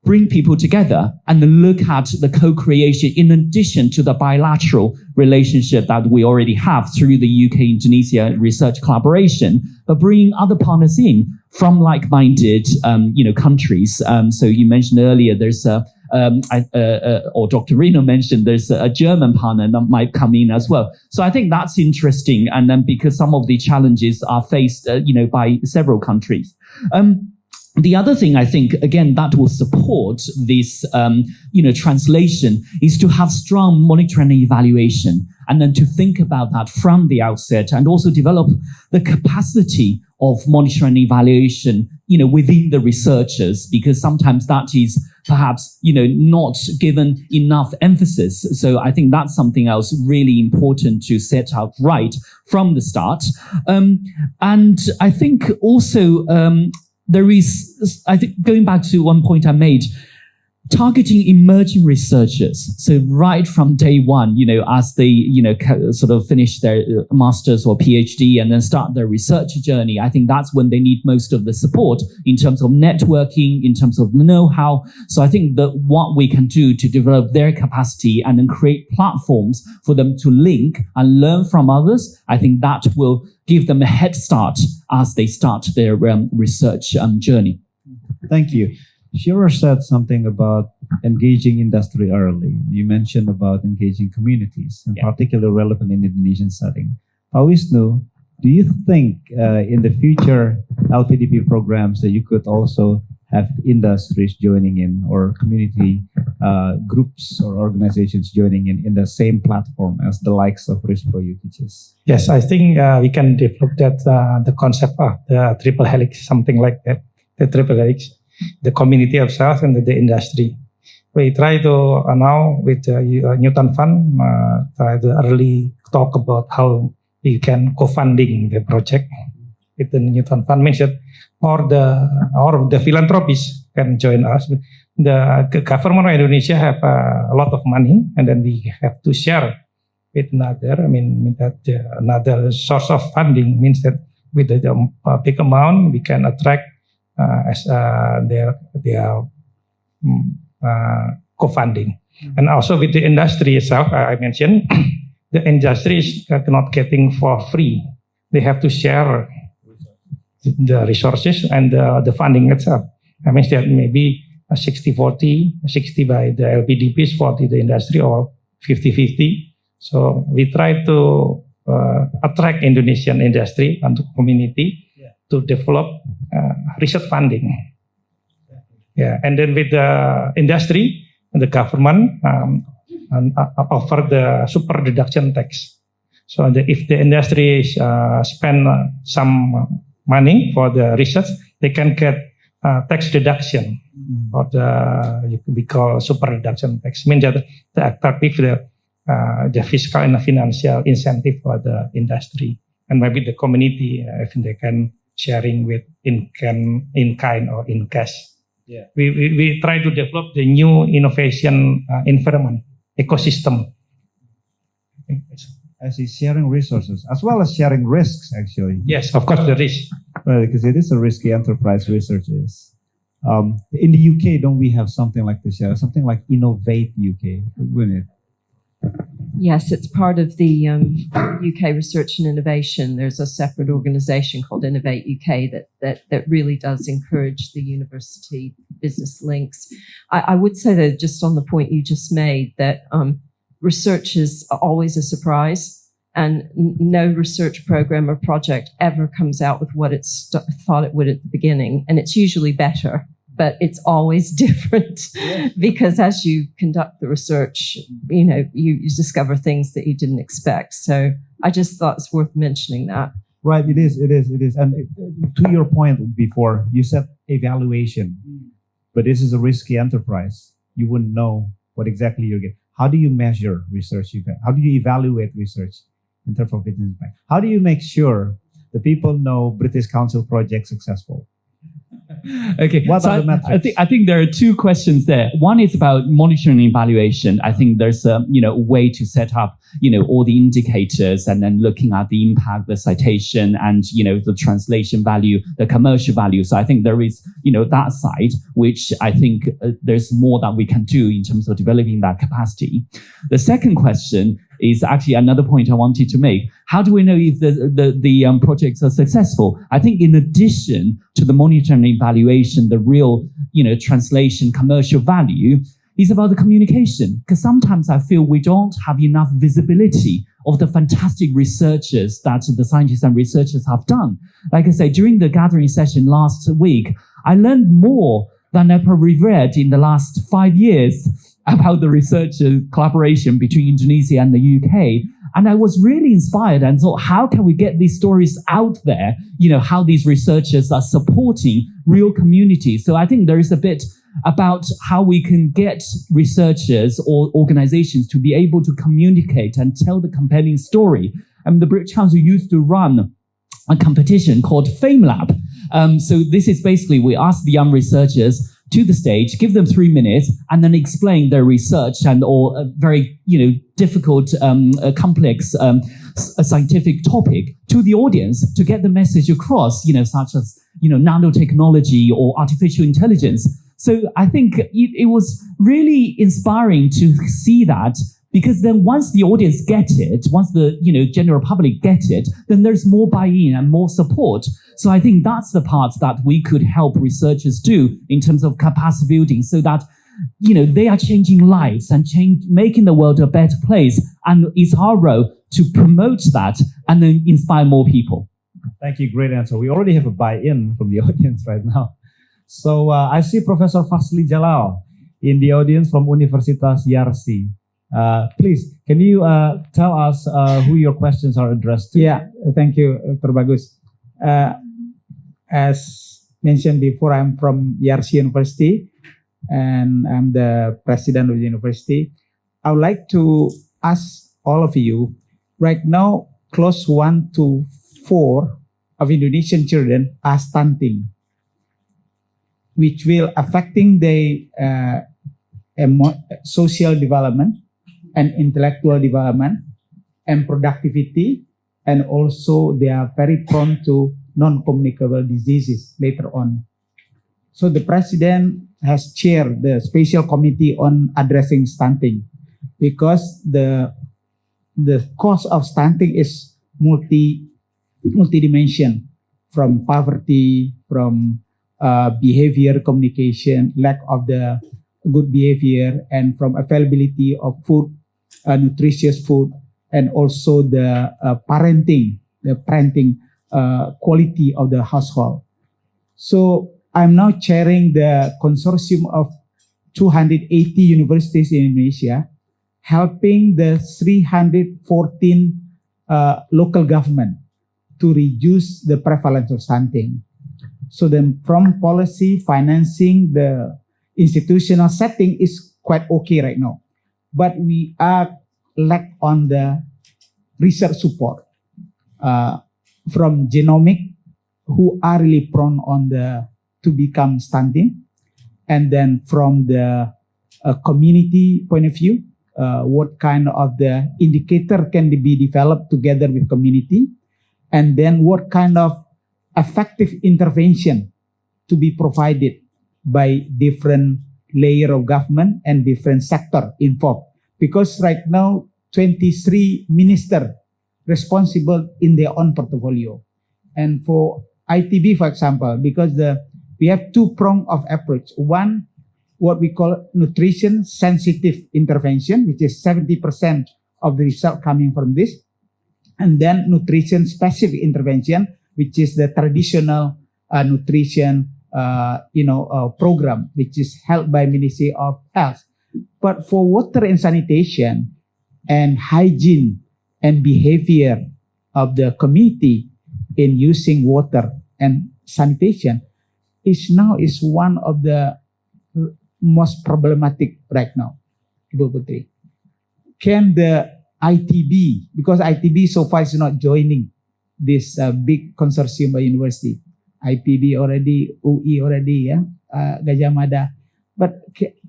bring people together and look at the co-creation in addition to the bilateral relationship that we already have through the UK-Indonesia research collaboration, but bringing other partners in from like-minded, countries. So you mentioned earlier there's or Dr. Reno mentioned there's a German partner that might come in as well. So I think that's interesting. And then because some of the challenges are faced, by several countries. The other thing I think, again, that will support this, translation is to have strong monitoring and evaluation, and then to think about that from the outset and also develop the capacity of monitoring and evaluation, within the researchers, because sometimes that is perhaps, not given enough emphasis. So I think that's something else really important to set out right from the start. And I think also, there is, I think, going back to one point I made, targeting emerging researchers. So right from day one, as they, sort of finish their master's or PhD and then start their research journey, I think that's when they need most of the support in terms of networking, in terms of know-how. So I think that what we can do to develop their capacity and then create platforms for them to link and learn from others, I think that will give them a head start as they start their research journey. Thank you. Shearer said something about engaging industry early. You mentioned about engaging communities, and particularly relevant in the Indonesian setting. Wisnu, do you think in the future LPDP programs that you could also have industries joining in, or community groups or organizations joining in the same platform as the likes of RISPRO you teaches? Yes, I think we can develop that the concept of the triple helix, something like that. The triple helix, the community of self and the industry. We try to now with Newton Fund try to early talk about how we can co-funding the project with the Newton Fund. Means that or the philanthropists can join us. The government of Indonesia have a lot of money, and then we have to share with another. Another source of funding means that with the big amount we can attract as their co-funding. And also with the industry itself, I mentioned the industry is not getting for free. They have to share the resources and the funding itself. I mean that maybe 60-40, 60 by the LPDPs, 40 the industry, or 50-50. So we try to attract Indonesian industry and community to develop research funding. And then with the industry and the government offer the super deduction tax. So if the industry spend some money for the research, they can get tax deduction, or we call super deduction tax. Means that the attractive the fiscal and the financial incentive for the industry, and maybe the community if they can sharing with in kind or in cash. Yeah. We try to develop the new innovation environment ecosystem. I see, sharing resources as well as sharing risks, actually. Yes, of course, the risk. Right, because it is a risky enterprise, research is. In the UK, don't we have something like this? Yeah, something like Innovate UK, wouldn't it? Yes, it's part of the UK Research and Innovation. There's a separate organisation called Innovate UK that really does encourage the university business links. I would say that just on the point you just made, that research is always a surprise, and no research program or project ever comes out with what it thought it would at the beginning, and it's usually better. But it's always different because as you conduct the research, you discover things that you didn't expect. So I just thought it's worth mentioning that. Right, it is. And to your point before, you said evaluation, but this is a risky enterprise. You wouldn't know what exactly you're getting. How do you measure research? How do you evaluate research in terms of its impact? How do you make sure the people know British Council project successful? Okay, what so are the metrics? I think there are two questions there. One is about monitoring and evaluation. I think there's a way to set up all the indicators and then looking at the impact, the citation, and the translation value, the commercial value. So I think there is that side, which I think there's more that we can do in terms of developing that capacity. The second question is actually another point I wanted to make. How do we know if the projects are successful? I think in addition to the monitoring and evaluation, the real translation commercial value is about the communication. Because sometimes I feel we don't have enough visibility of the fantastic researchers that the scientists and researchers have done. Like I say, during the gathering session last week, I learned more than I probably read in the last 5 years about the research collaboration between Indonesia and the UK. And I was really inspired and thought, how can we get these stories out there? How these researchers are supporting real communities. So I think there is a bit about how we can get researchers or organizations to be able to communicate and tell the compelling story. The British Council used to run a competition called FameLab. So this is basically, we ask the young researchers to the stage, give them 3 minutes, and then explain their research or a very, difficult, complex scientific topic to the audience to get the message across, such as, nanotechnology or artificial intelligence. So I think it was really inspiring to see that, because then once the audience get it, once the general public get it, then there's more buy-in and more support. So I think that's the part that we could help researchers do in terms of capacity building, so that they are changing lives and making the world a better place. And it's our role to promote that and then inspire more people. Thank you, great answer. We already have a buy-in from the audience right now. So I see Professor Fasli Jalal in the audience from Universitas Yarsi. Please, can you tell us who your questions are addressed to? Yeah, thank you, Dr. Bagus. As mentioned before, I'm from Yarsi University, and I'm the president of the university. I would like to ask all of you, right now, close 1 to 4 of Indonesian children are stunting, which will affecting their social development and intellectual development and productivity, and also they are very prone to non-communicable diseases later on. So the president has chaired the special committee on addressing stunting, because the cause of stunting is multi-dimension, from poverty, from behavior, communication, lack of the good behavior, and from availability of food, nutritious food, and also the parenting quality of the household. So I'm now chairing the consortium of 280 universities in Indonesia, helping the 314 local government to reduce the prevalence of stunting. So then from policy, financing, the institutional setting is quite okay right now. But we are lack on the research support from genomic, who are really prone on to become stunting. And then from the community point of view, what kind of the indicator can be developed together with community, and then what kind of effective intervention to be provided by different layer of government and different sector involved. Because right now, 23 ministers responsible in their own portfolio. And for ITB, for example, because we have two prong of approach. One, what we call nutrition sensitive intervention, which is 70% of the result coming from this. And then nutrition specific intervention, which is the traditional nutrition program, which is held by Ministry of Health. But for water and sanitation and hygiene and behavior of the community in using water and sanitation is one of the most problematic right now, Ibu Putri. Can the ITB, because ITB so far is not joining this big consortium by university, IPB already, UI already, Gajah Mada, but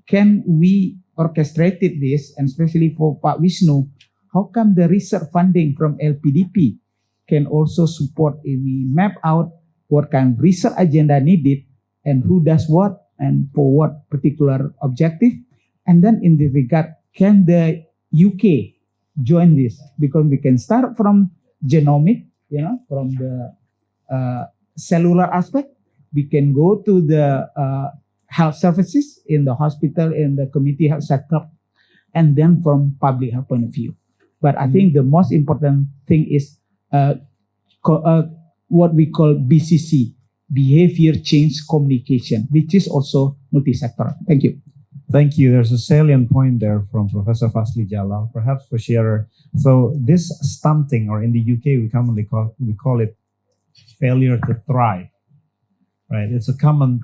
can we orchestrate this, and especially for Pak Wisnu, how come the research funding from LPDP can also support if we map out what kind of research agenda needed and who does what and for what particular objective? And then in this regard, can the UK join this? Because we can start from genomic, from the cellular aspect. We can go to the health services in the hospital, in the community health sector, and then from public health point of view. But I think the most important thing is what we call BCC, behavior change communication, which is also multi-sectoral. Thank you. Thank you. There's a salient point there from Professor Fasli Jalal, perhaps for Shearer. So this stunting, or in the UK we commonly call it failure to thrive, right? It's a common,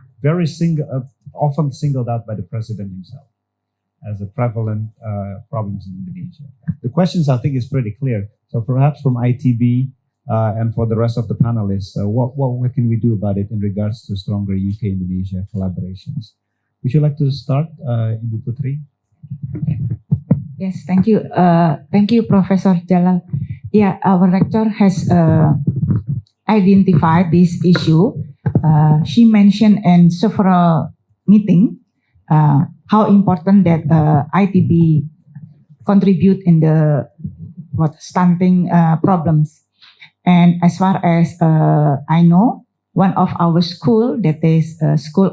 often singled out by the president himself as a prevalent problems in Indonesia. The questions I think is pretty clear. So perhaps from ITB and for the rest of the panelists, what can we do about it in regards to stronger UK-Indonesia collaborations? Would you like to start, Ibu Putri? Yes, thank you. Thank you, Professor Jalal. Yeah, our rector has identified this issue. She mentioned in several meetings how important that ITB contribute in the stunting problems. And as far as I know, one of our school, that is School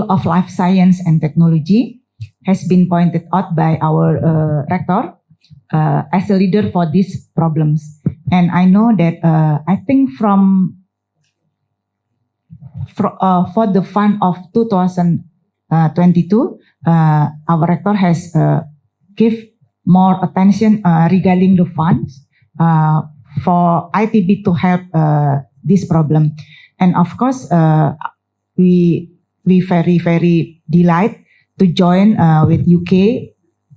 of Life Science and Technology, has been pointed out by our rector as a leader for these problems. And I know that I think for the fund of 2022, our rector has give more attention regarding the funds for ITB to help this problem. And of course, we very, very delighted to join with UK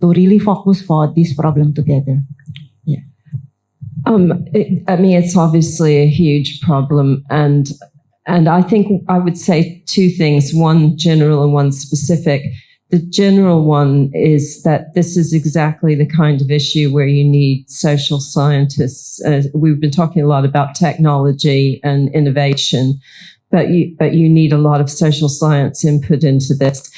to really focus for this problem together. Yeah. It's obviously a huge problem, and I think I would say two things, one general and one specific. The general one is that this is exactly the kind of issue where you need social scientists. We've been talking a lot about technology and innovation, but you need a lot of social science input into this.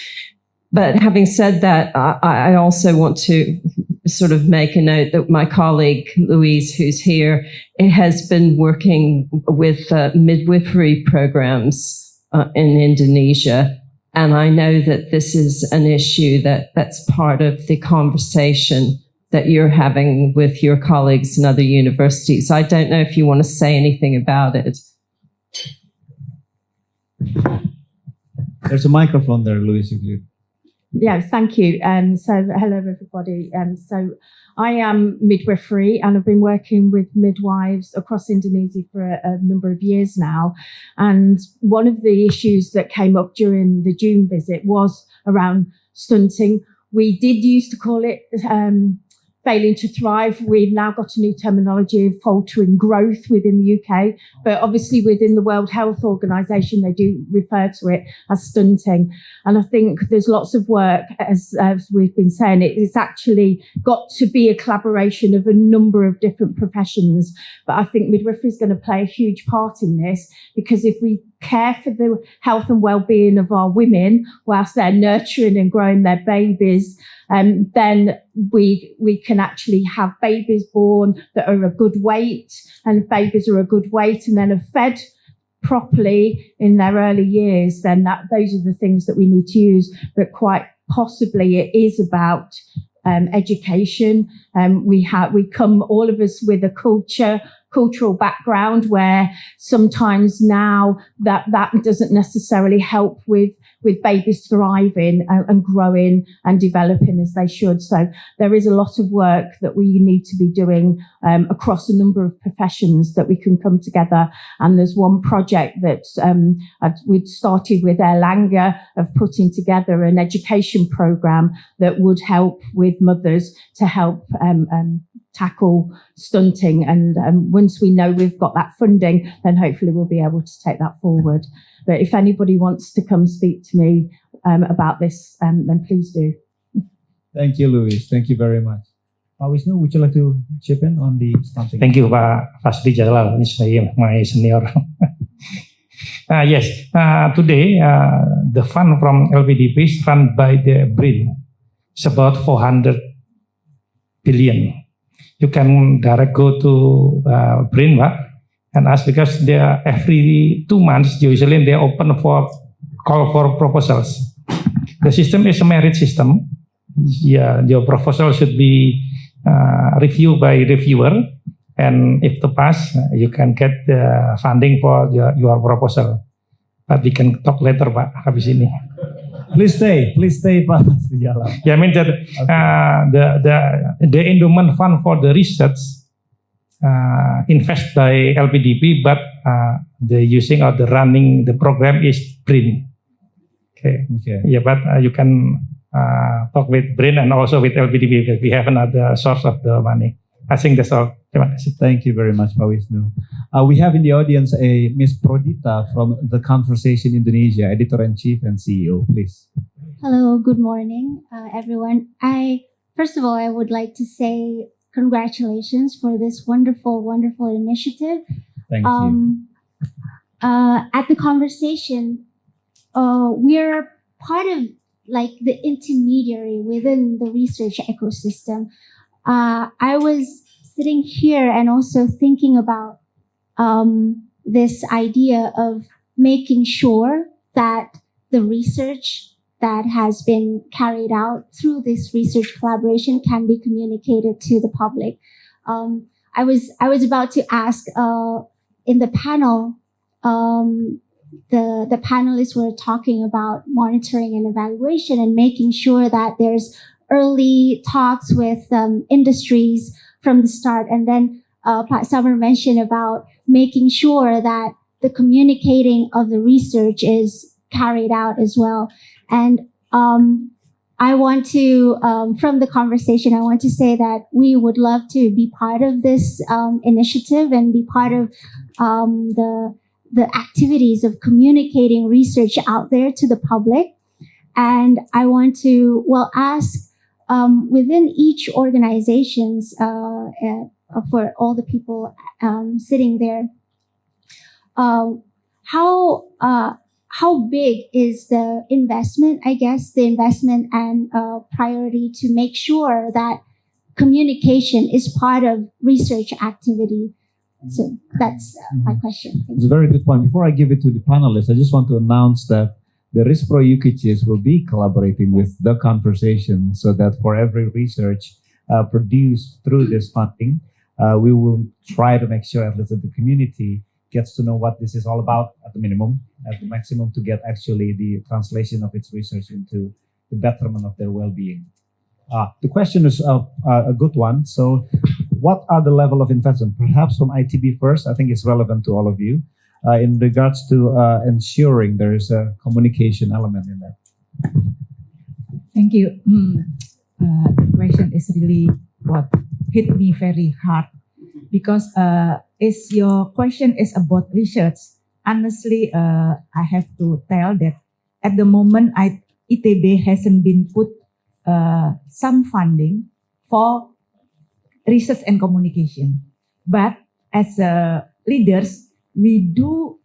But having said that, I also want to sort of make a note that my colleague Louise, who's here, has been working with midwifery programs in Indonesia. And I know that this is an issue that's part of the conversation that you're having with your colleagues in other universities. I don't know if you want to say anything about it. There's a microphone there, Louise, if you... Yes, thank you. So hello, everybody. So I am midwifery, and I've been working with midwives across Indonesia for a number of years now. And one of the issues that came up during the June visit was around stunting. We did used to call it failing to thrive. We've now got a new terminology of faltering growth within the UK, but obviously within the World Health Organization, they do refer to it as stunting. And I think there's lots of work, as we've been saying, it's actually got to be a collaboration of a number of different professions. But I think midwifery is going to play a huge part in this, because if we care for the health and well-being of our women whilst they're nurturing and growing their babies, then we can actually have babies born that are a good weight, and if babies are a good weight and then are fed properly in their early years, then those are the things that we need to use. But quite possibly it is about education. We come, all of us, with a cultural background where sometimes now that doesn't necessarily help with babies thriving and growing and developing as they should. So there is a lot of work that we need to be doing across a number of professions that we can come together. And there's one project that we'd started with Erlanger of putting together an education program that would help with mothers to help tackle stunting. And once we know we've got that funding, then hopefully we'll be able to take that forward. But if anybody wants to come speak to me about this, then please do. Thank you, Louise. Thank you very much. Wisnu, would you like to chip in on the stunting? Thank you, Pak Fasdi Jalal, my senior. Yes, today the fund from LPDP is run by the BRIN. It's about 400 billion. You can direct go to BRIN, Pak, and ask, because they are every 2 months usually they open for call for proposals. The system is a merit system. Yeah, your proposal should be reviewed by reviewer, and if to pass, you can get the funding for your proposal. But we can talk later, Pak, habis ini. Please stay, Pak. Yeah, I mean that the endowment fund for the research invest by LPDP, but the using or the running the program is BRIN. Okay. Yeah, but you can talk with BRIN and also with LPDP, because we have another source of the money. I think that's all. Thank you very much, Pak Wisnu. We have in the audience a Miss Prodita from The Conversation Indonesia, Editor-in-Chief and CEO. Please. Hello, good morning, everyone. First of all, I would like to say congratulations for this wonderful, wonderful initiative. Thank you. At The Conversation, we're part of like the intermediary within the research ecosystem. I was sitting here and also thinking about this idea of making sure that the research that has been carried out through this research collaboration can be communicated to the public. I was about to ask in the panel, the panelists were talking about monitoring and evaluation and making sure that there's early talks with industries from the start. And then Pak Summer mentioned about making sure that the communicating of the research is carried out as well. And I want to, from The Conversation, I want to say that we would love to be part of this initiative and be part of the activities of communicating research out there to the public. And I want to, ask within each organizations, for all the people sitting there, how big is the investment, the investment and priority to make sure that communication is part of research activity? So that's my question. It's a very good point. Before I give it to the panelists, I just want to announce that the RISPRO UKGs will be collaborating with The Conversation, so that for every research produced through this funding, we will try to make sure at least that the community gets to know what this is all about at the minimum, at the maximum to get actually the translation of its research into the betterment of their well-being. The question is a good one. So what are the level of investment? Perhaps from ITB first, I think it's relevant to all of you. In regards to ensuring there is a communication element in that. Thank you. The question is really what hit me very hard, because as your question is about research, honestly, I have to tell that at the moment, ITB hasn't been put some funding for research and communication. But as leaders, we do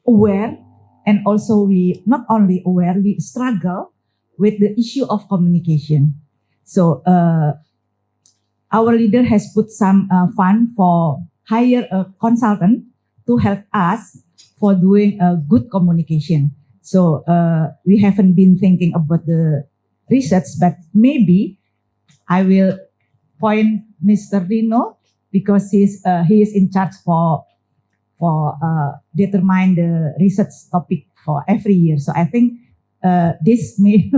aware, and also we not only aware, we struggle with the issue of communication. So our leader has put some fund for hire a consultant to help us for doing a good communication. So we haven't been thinking about the research, but maybe I will point Mr. Rino, because he is in charge for determine the research topic for every year. So I think this may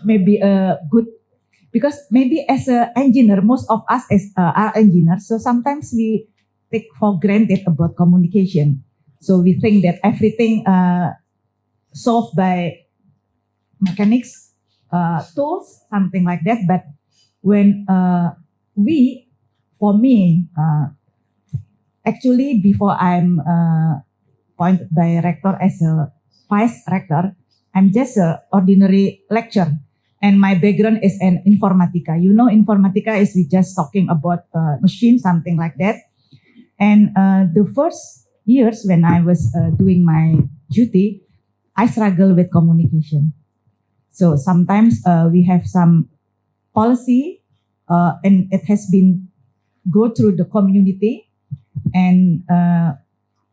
be a good, because maybe as an engineer, most of us are engineers, so sometimes we take for granted about communication. So we think that everything solved by mechanics, tools, something like that. But when for me, actually, before I'm appointed by Rector as a Vice Rector, I'm just an ordinary lecturer. And my background is in Informatica. You know, Informatica is we just talking about machine, something like that. And the first years when I was doing my duty, I struggle with communication. So sometimes we have some policy and it has been go through the community, and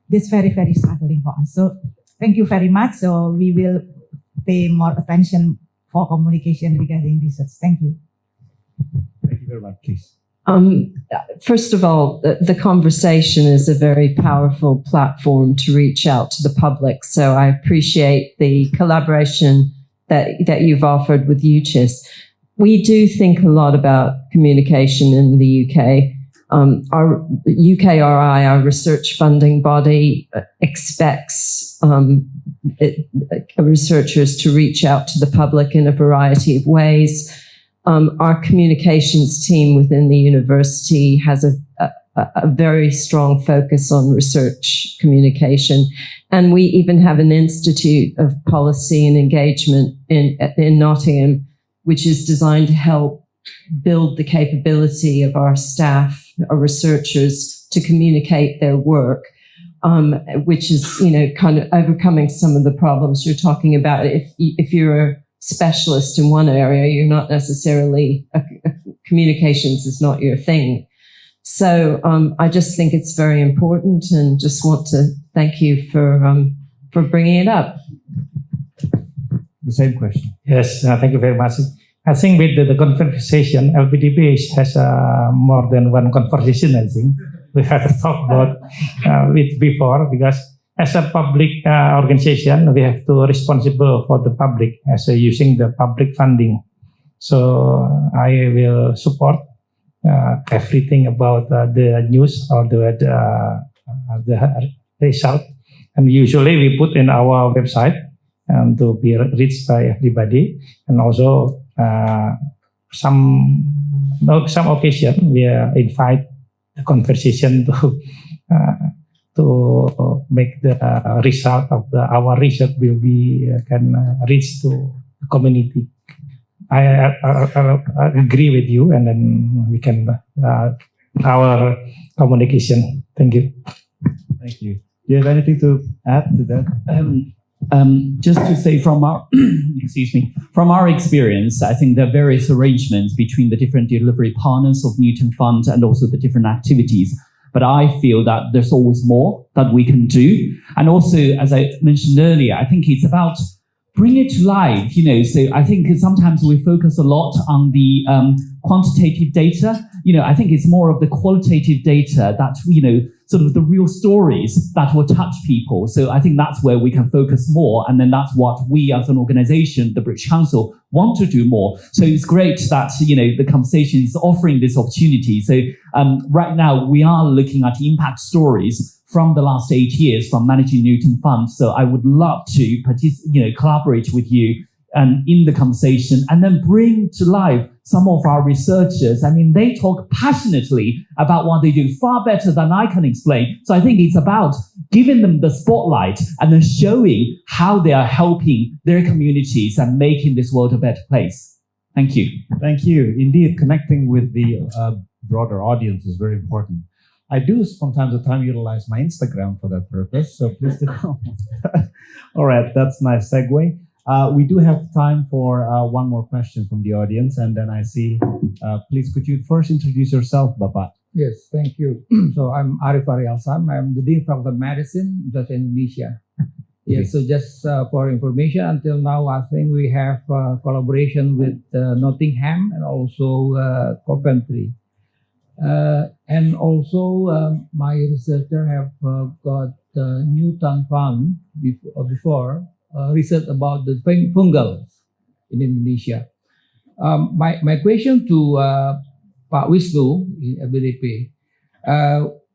this very, very struggling for us. So thank you very much. So we will pay more attention for communication regarding research. Thank you. Thank you very much, please. First of all, the conversation is a very powerful platform to reach out to the public. So I appreciate the collaboration that you've offered with UCHIS. We do think a lot about communication in the UK. Our UKRI, our research funding body, expects researchers to reach out to the public in a variety of ways. Our communications team within the university has a very strong focus on research communication. And we even have an Institute of Policy and Engagement in Nottingham, which is designed to help build the capability of our staff, our researchers, to communicate their work, which is, kind of overcoming some of the problems you're talking about. If you're a specialist in one area, you're not necessarily, communications is not your thing. So I just think it's very important, and just want to thank you for bringing it up. The same question. Yes, thank you very much. I think with the conversation, LPDP has more than one conversation, I think. We had to talk about it before, because as a public organization, we have to responsible for the public as using the public funding. So I will support everything about the news or the result. And usually we put in our website to be reached by everybody. And also some occasion we invite the conversation to make the result of our research will be can reach to the community. I agree with you, and then we can our communication. Thank you. Thank you. Do you have anything to add to that? Just to say from our, from our experience, I think there are various arrangements between the different delivery partners of Newton Fund and also the different activities. But I feel that there's always more that we can do. And also, as I mentioned earlier, I think it's about bring it to life, so I think sometimes we focus a lot on the quantitative data. I think it's more of the qualitative data that, sort of the real stories that will touch people. So I think that's where we can focus more. And then that's what we as an organization, the British Council, want to do more. So it's great that, the conversation is offering this opportunity. So right now we are looking at impact stories from the last 8 years from managing Newton Fund. So I would love to collaborate with you and in the conversation, and then bring to life some of our researchers. I mean, they talk passionately about what they do far better than I can explain. So I think it's about giving them the spotlight and then showing how they are helping their communities and making this world a better place. Thank you. Thank you. Indeed, connecting with the broader audience is very important. I do from time to time utilize my Instagram for that purpose, so please do. All right, that's a nice segue. We do have time for one more question from the audience, and then I see, please could you first introduce yourself, Bapak? Yes, thank you. So I'm Arif Arialsam. I'm the Dean of Medicine, University of Indonesia. Yes, so just for information, until now, I think we have collaboration with Nottingham and also Coventry. And also my researcher have got Newton Fund before research about the fungals in Indonesia. My question to Pak Wisnu in LPDP,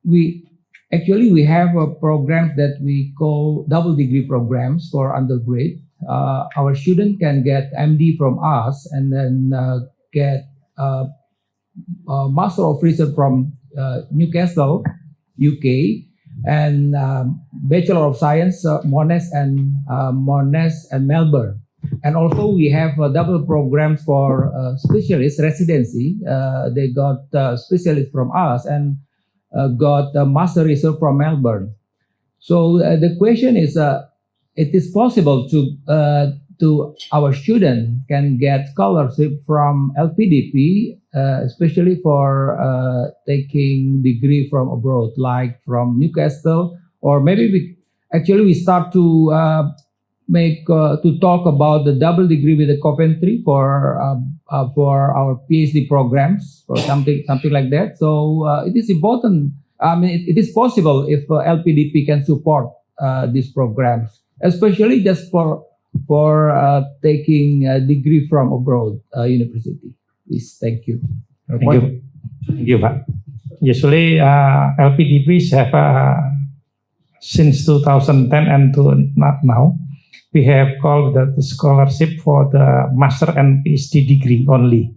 we have programs that we call double degree programs for undergrad. Our student can get MD from us and then get Master of Research from Newcastle, UK, and Bachelor of Science, Monash and Melbourne. And also we have a double program for specialist residency. They got specialists from us and got a Master Research from Melbourne. So the question is, it is possible to our student can get scholarship from LPDP, especially for taking degree from abroad, like from Newcastle, or maybe we start to to talk about the double degree with the Coventry for our PhD programs or something like that. So it is important. I mean, it is possible if LPDP can support these programs, especially just for taking a degree from abroad university. Please, thank you. Thank you, Pak. Usually, LPDPs have since 2010 and to now, we have called the scholarship for the master and PhD degree only,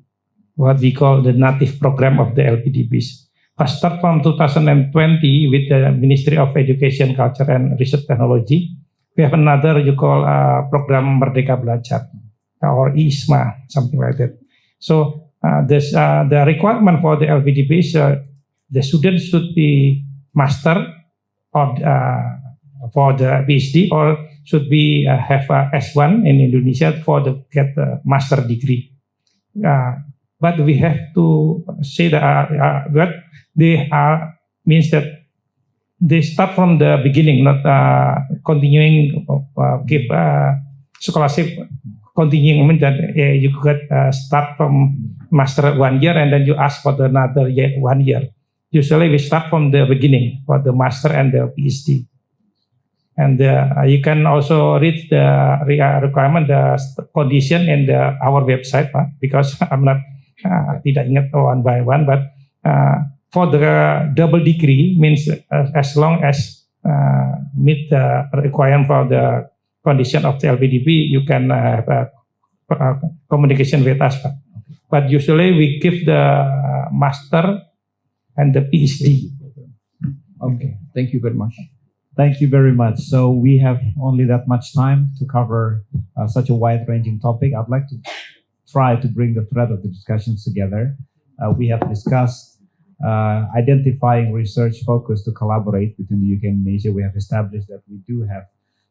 what we call the native program of the LPDPs. Start from 2020 with the Ministry of Education, Culture and Research Technology. We have another you call program Merdeka Belajar or ISMA, something like that. So the requirement for the LPDP is the student should be master or for the PhD, or should be have a S1 in Indonesia for the get the master degree. But we have to say that what they are means that they start from the beginning, not continuing give scholarship continuing. Mean that you could start from master 1 year and then you ask for another 1 year. Usually we start from the beginning for the master and the PhD. And you can also read the requirement, the condition in our website, because I'm not tidak ingat one by one, but for the double degree means as long as meet the requirement for the condition of the LPDP, you can have a communication with us. But usually we give the master and the PhD. Okay, thank you very much. Thank you very much. So we have only that much time to cover such a wide-ranging topic. I'd like to try to bring the thread of the discussions together. We have discussed identifying research focus to collaborate between the UK and Indonesia. We have established that we do have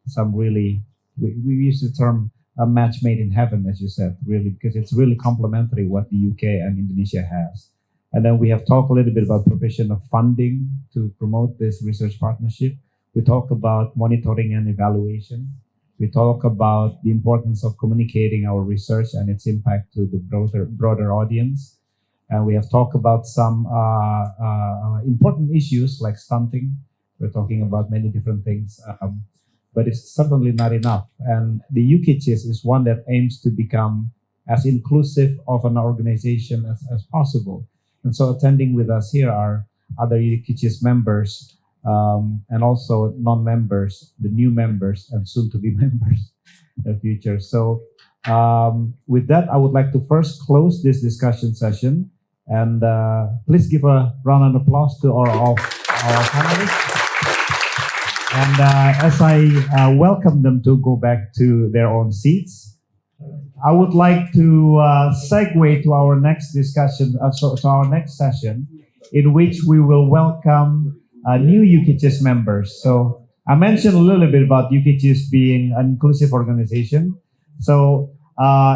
some really, we use the term a match made in heaven, as you said, really, because it's really complementary what the UK and Indonesia has. And then we have talked a little bit about provision of funding to promote this research partnership. We talk about monitoring and evaluation. We talk about the importance of communicating our research and its impact to the broader audience. And we have talked about some important issues like stunting. We're talking about many different things, but it's certainly not enough. And the UKCHIS is one that aims to become as inclusive of an organization as possible. And so attending with us here are other UKCHIS members, and also non-members, the new members, and soon-to-be members in the future. So With that, I would like to first close this discussion session, and please give a round of applause to our panelists. And as I welcome them to go back to their own seats, I would like to segue to our next discussion, to our next session, in which we will welcome new UKCHIS members. So I mentioned a little bit about UKCHIS being an inclusive organization. So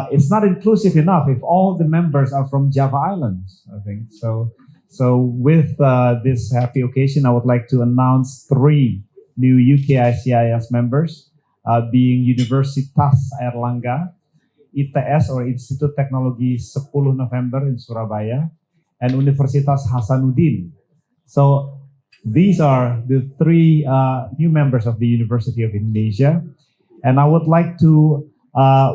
it's not inclusive enough if all the members are from Java Islands, I think. So with this happy occasion, I would like to announce 3 new UKICIS members, being Universitas Airlangga, ITS or Institut Teknologi 10 November in Surabaya, and Universitas Hasanuddin. So these are the 3 new members of the University of Indonesia, and I would like to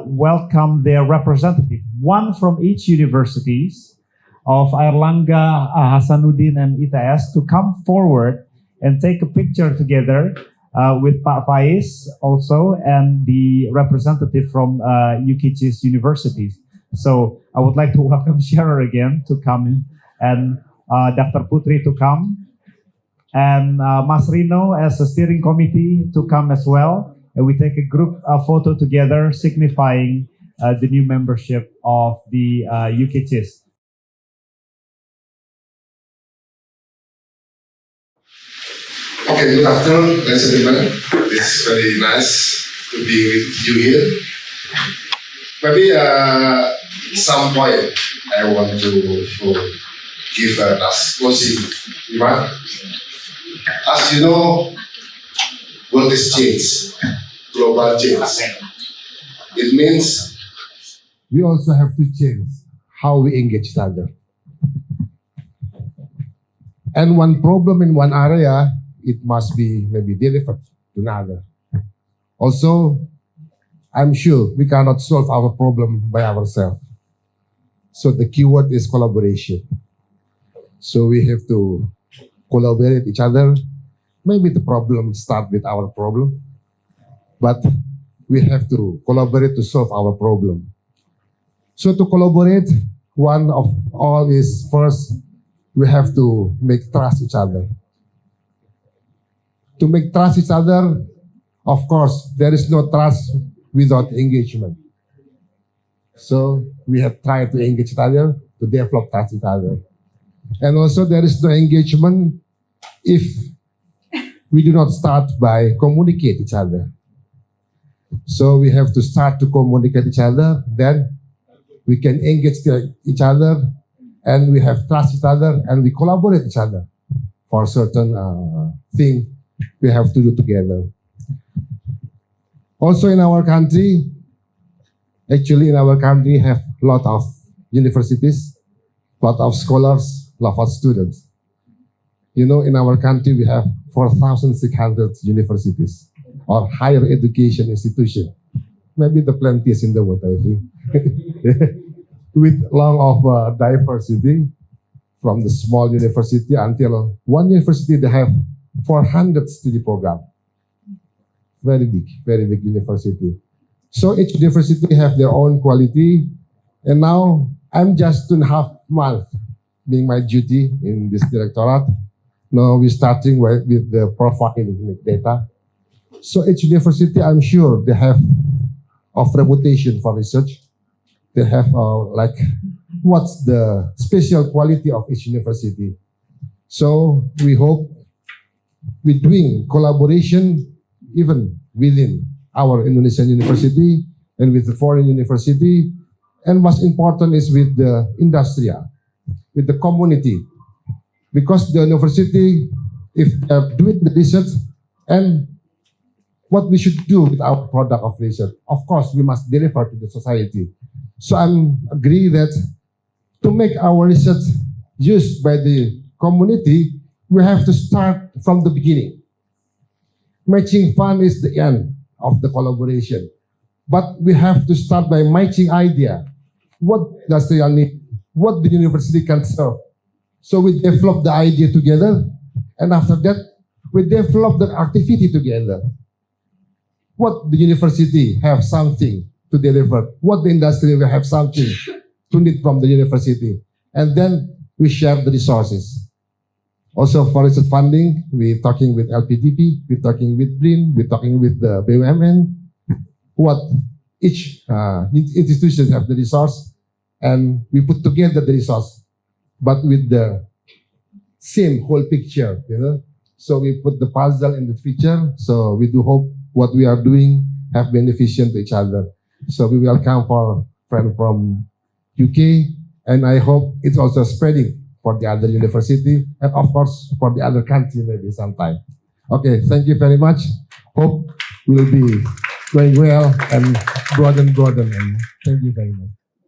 welcome their representative, one from each universities of Airlangga, Hasanuddin, and ITS, to come forward and take a picture together with Pak Faiz also, and the representative from UKCHIS universities. So I would like to welcome Shearer again to come in, and Dr. Putri to come, and Mas Rino as a steering committee to come as well. And we take a group photo together signifying the new membership of the UKCHIS. Okay, good afternoon, ladies and gentlemen. It's very nice to be with you here. Maybe some point I want to give as closing remark. As you know, world is change, global change. It means we also have to change how we engage each other. And one problem in one area, it must be maybe delivered to another. Also, I'm sure we cannot solve our problem by ourselves. So the keyword is collaboration. So we have to collaborate each other. Maybe the problem starts with our problem, but we have to collaborate to solve our problem. So to collaborate, one of all is first, we have to make trust each other. To make trust each other, of course, there is no trust without engagement. So we have tried to engage each other, to develop trust each other. And also there is no engagement if we do not start by communicate each other. So we have to start to communicate each other, then we can engage each other, and we have trust each other, and we collaborate each other for certain thing we have to do together. Also in our country, actually in our country have a lot of universities, lot of scholars, lot of students. You know, in our country we have 4,600 universities or higher education institution. Maybe the plentiest in the world, I think. With long of diversity, from the small university until one university they have 400 study program. Very big university. So each university have their own quality. And now I'm just 2.5 months being my duty in this directorate. Now we're starting with the profiling data. So each university, I'm sure they have of reputation for research. They have like what's the special quality of each university. So we hope we're doing collaboration even within our Indonesian university and with the foreign university. And what's important is with the industry, with the community. Because the university, if they're doing the research and what we should do with our product of research, of course, we must deliver to the society. So I agree that to make our research used by the community, we have to start from the beginning. Matching fund is the end of the collaboration. But we have to start by matching idea. What does the need? What the university can serve? So we develop the idea together, and after that, we develop the activity together. What the university have something to deliver. What the industry will have something to need from the university. And then we share the resources. Also for research funding, we're talking with LPDP, we're talking with BRIN, we're talking with the BUMN, what each institution have the resource, and we put together the resource, but with the same whole picture, you know. So we put the puzzle in the future. So we do hope what we are doing have beneficial to each other. So we welcome for friend from UK, and I hope it's also spreading for the other university, and of course for the other country maybe sometime. Okay, thank you very much. Hope we'll be going well and broaden, and thank you very much.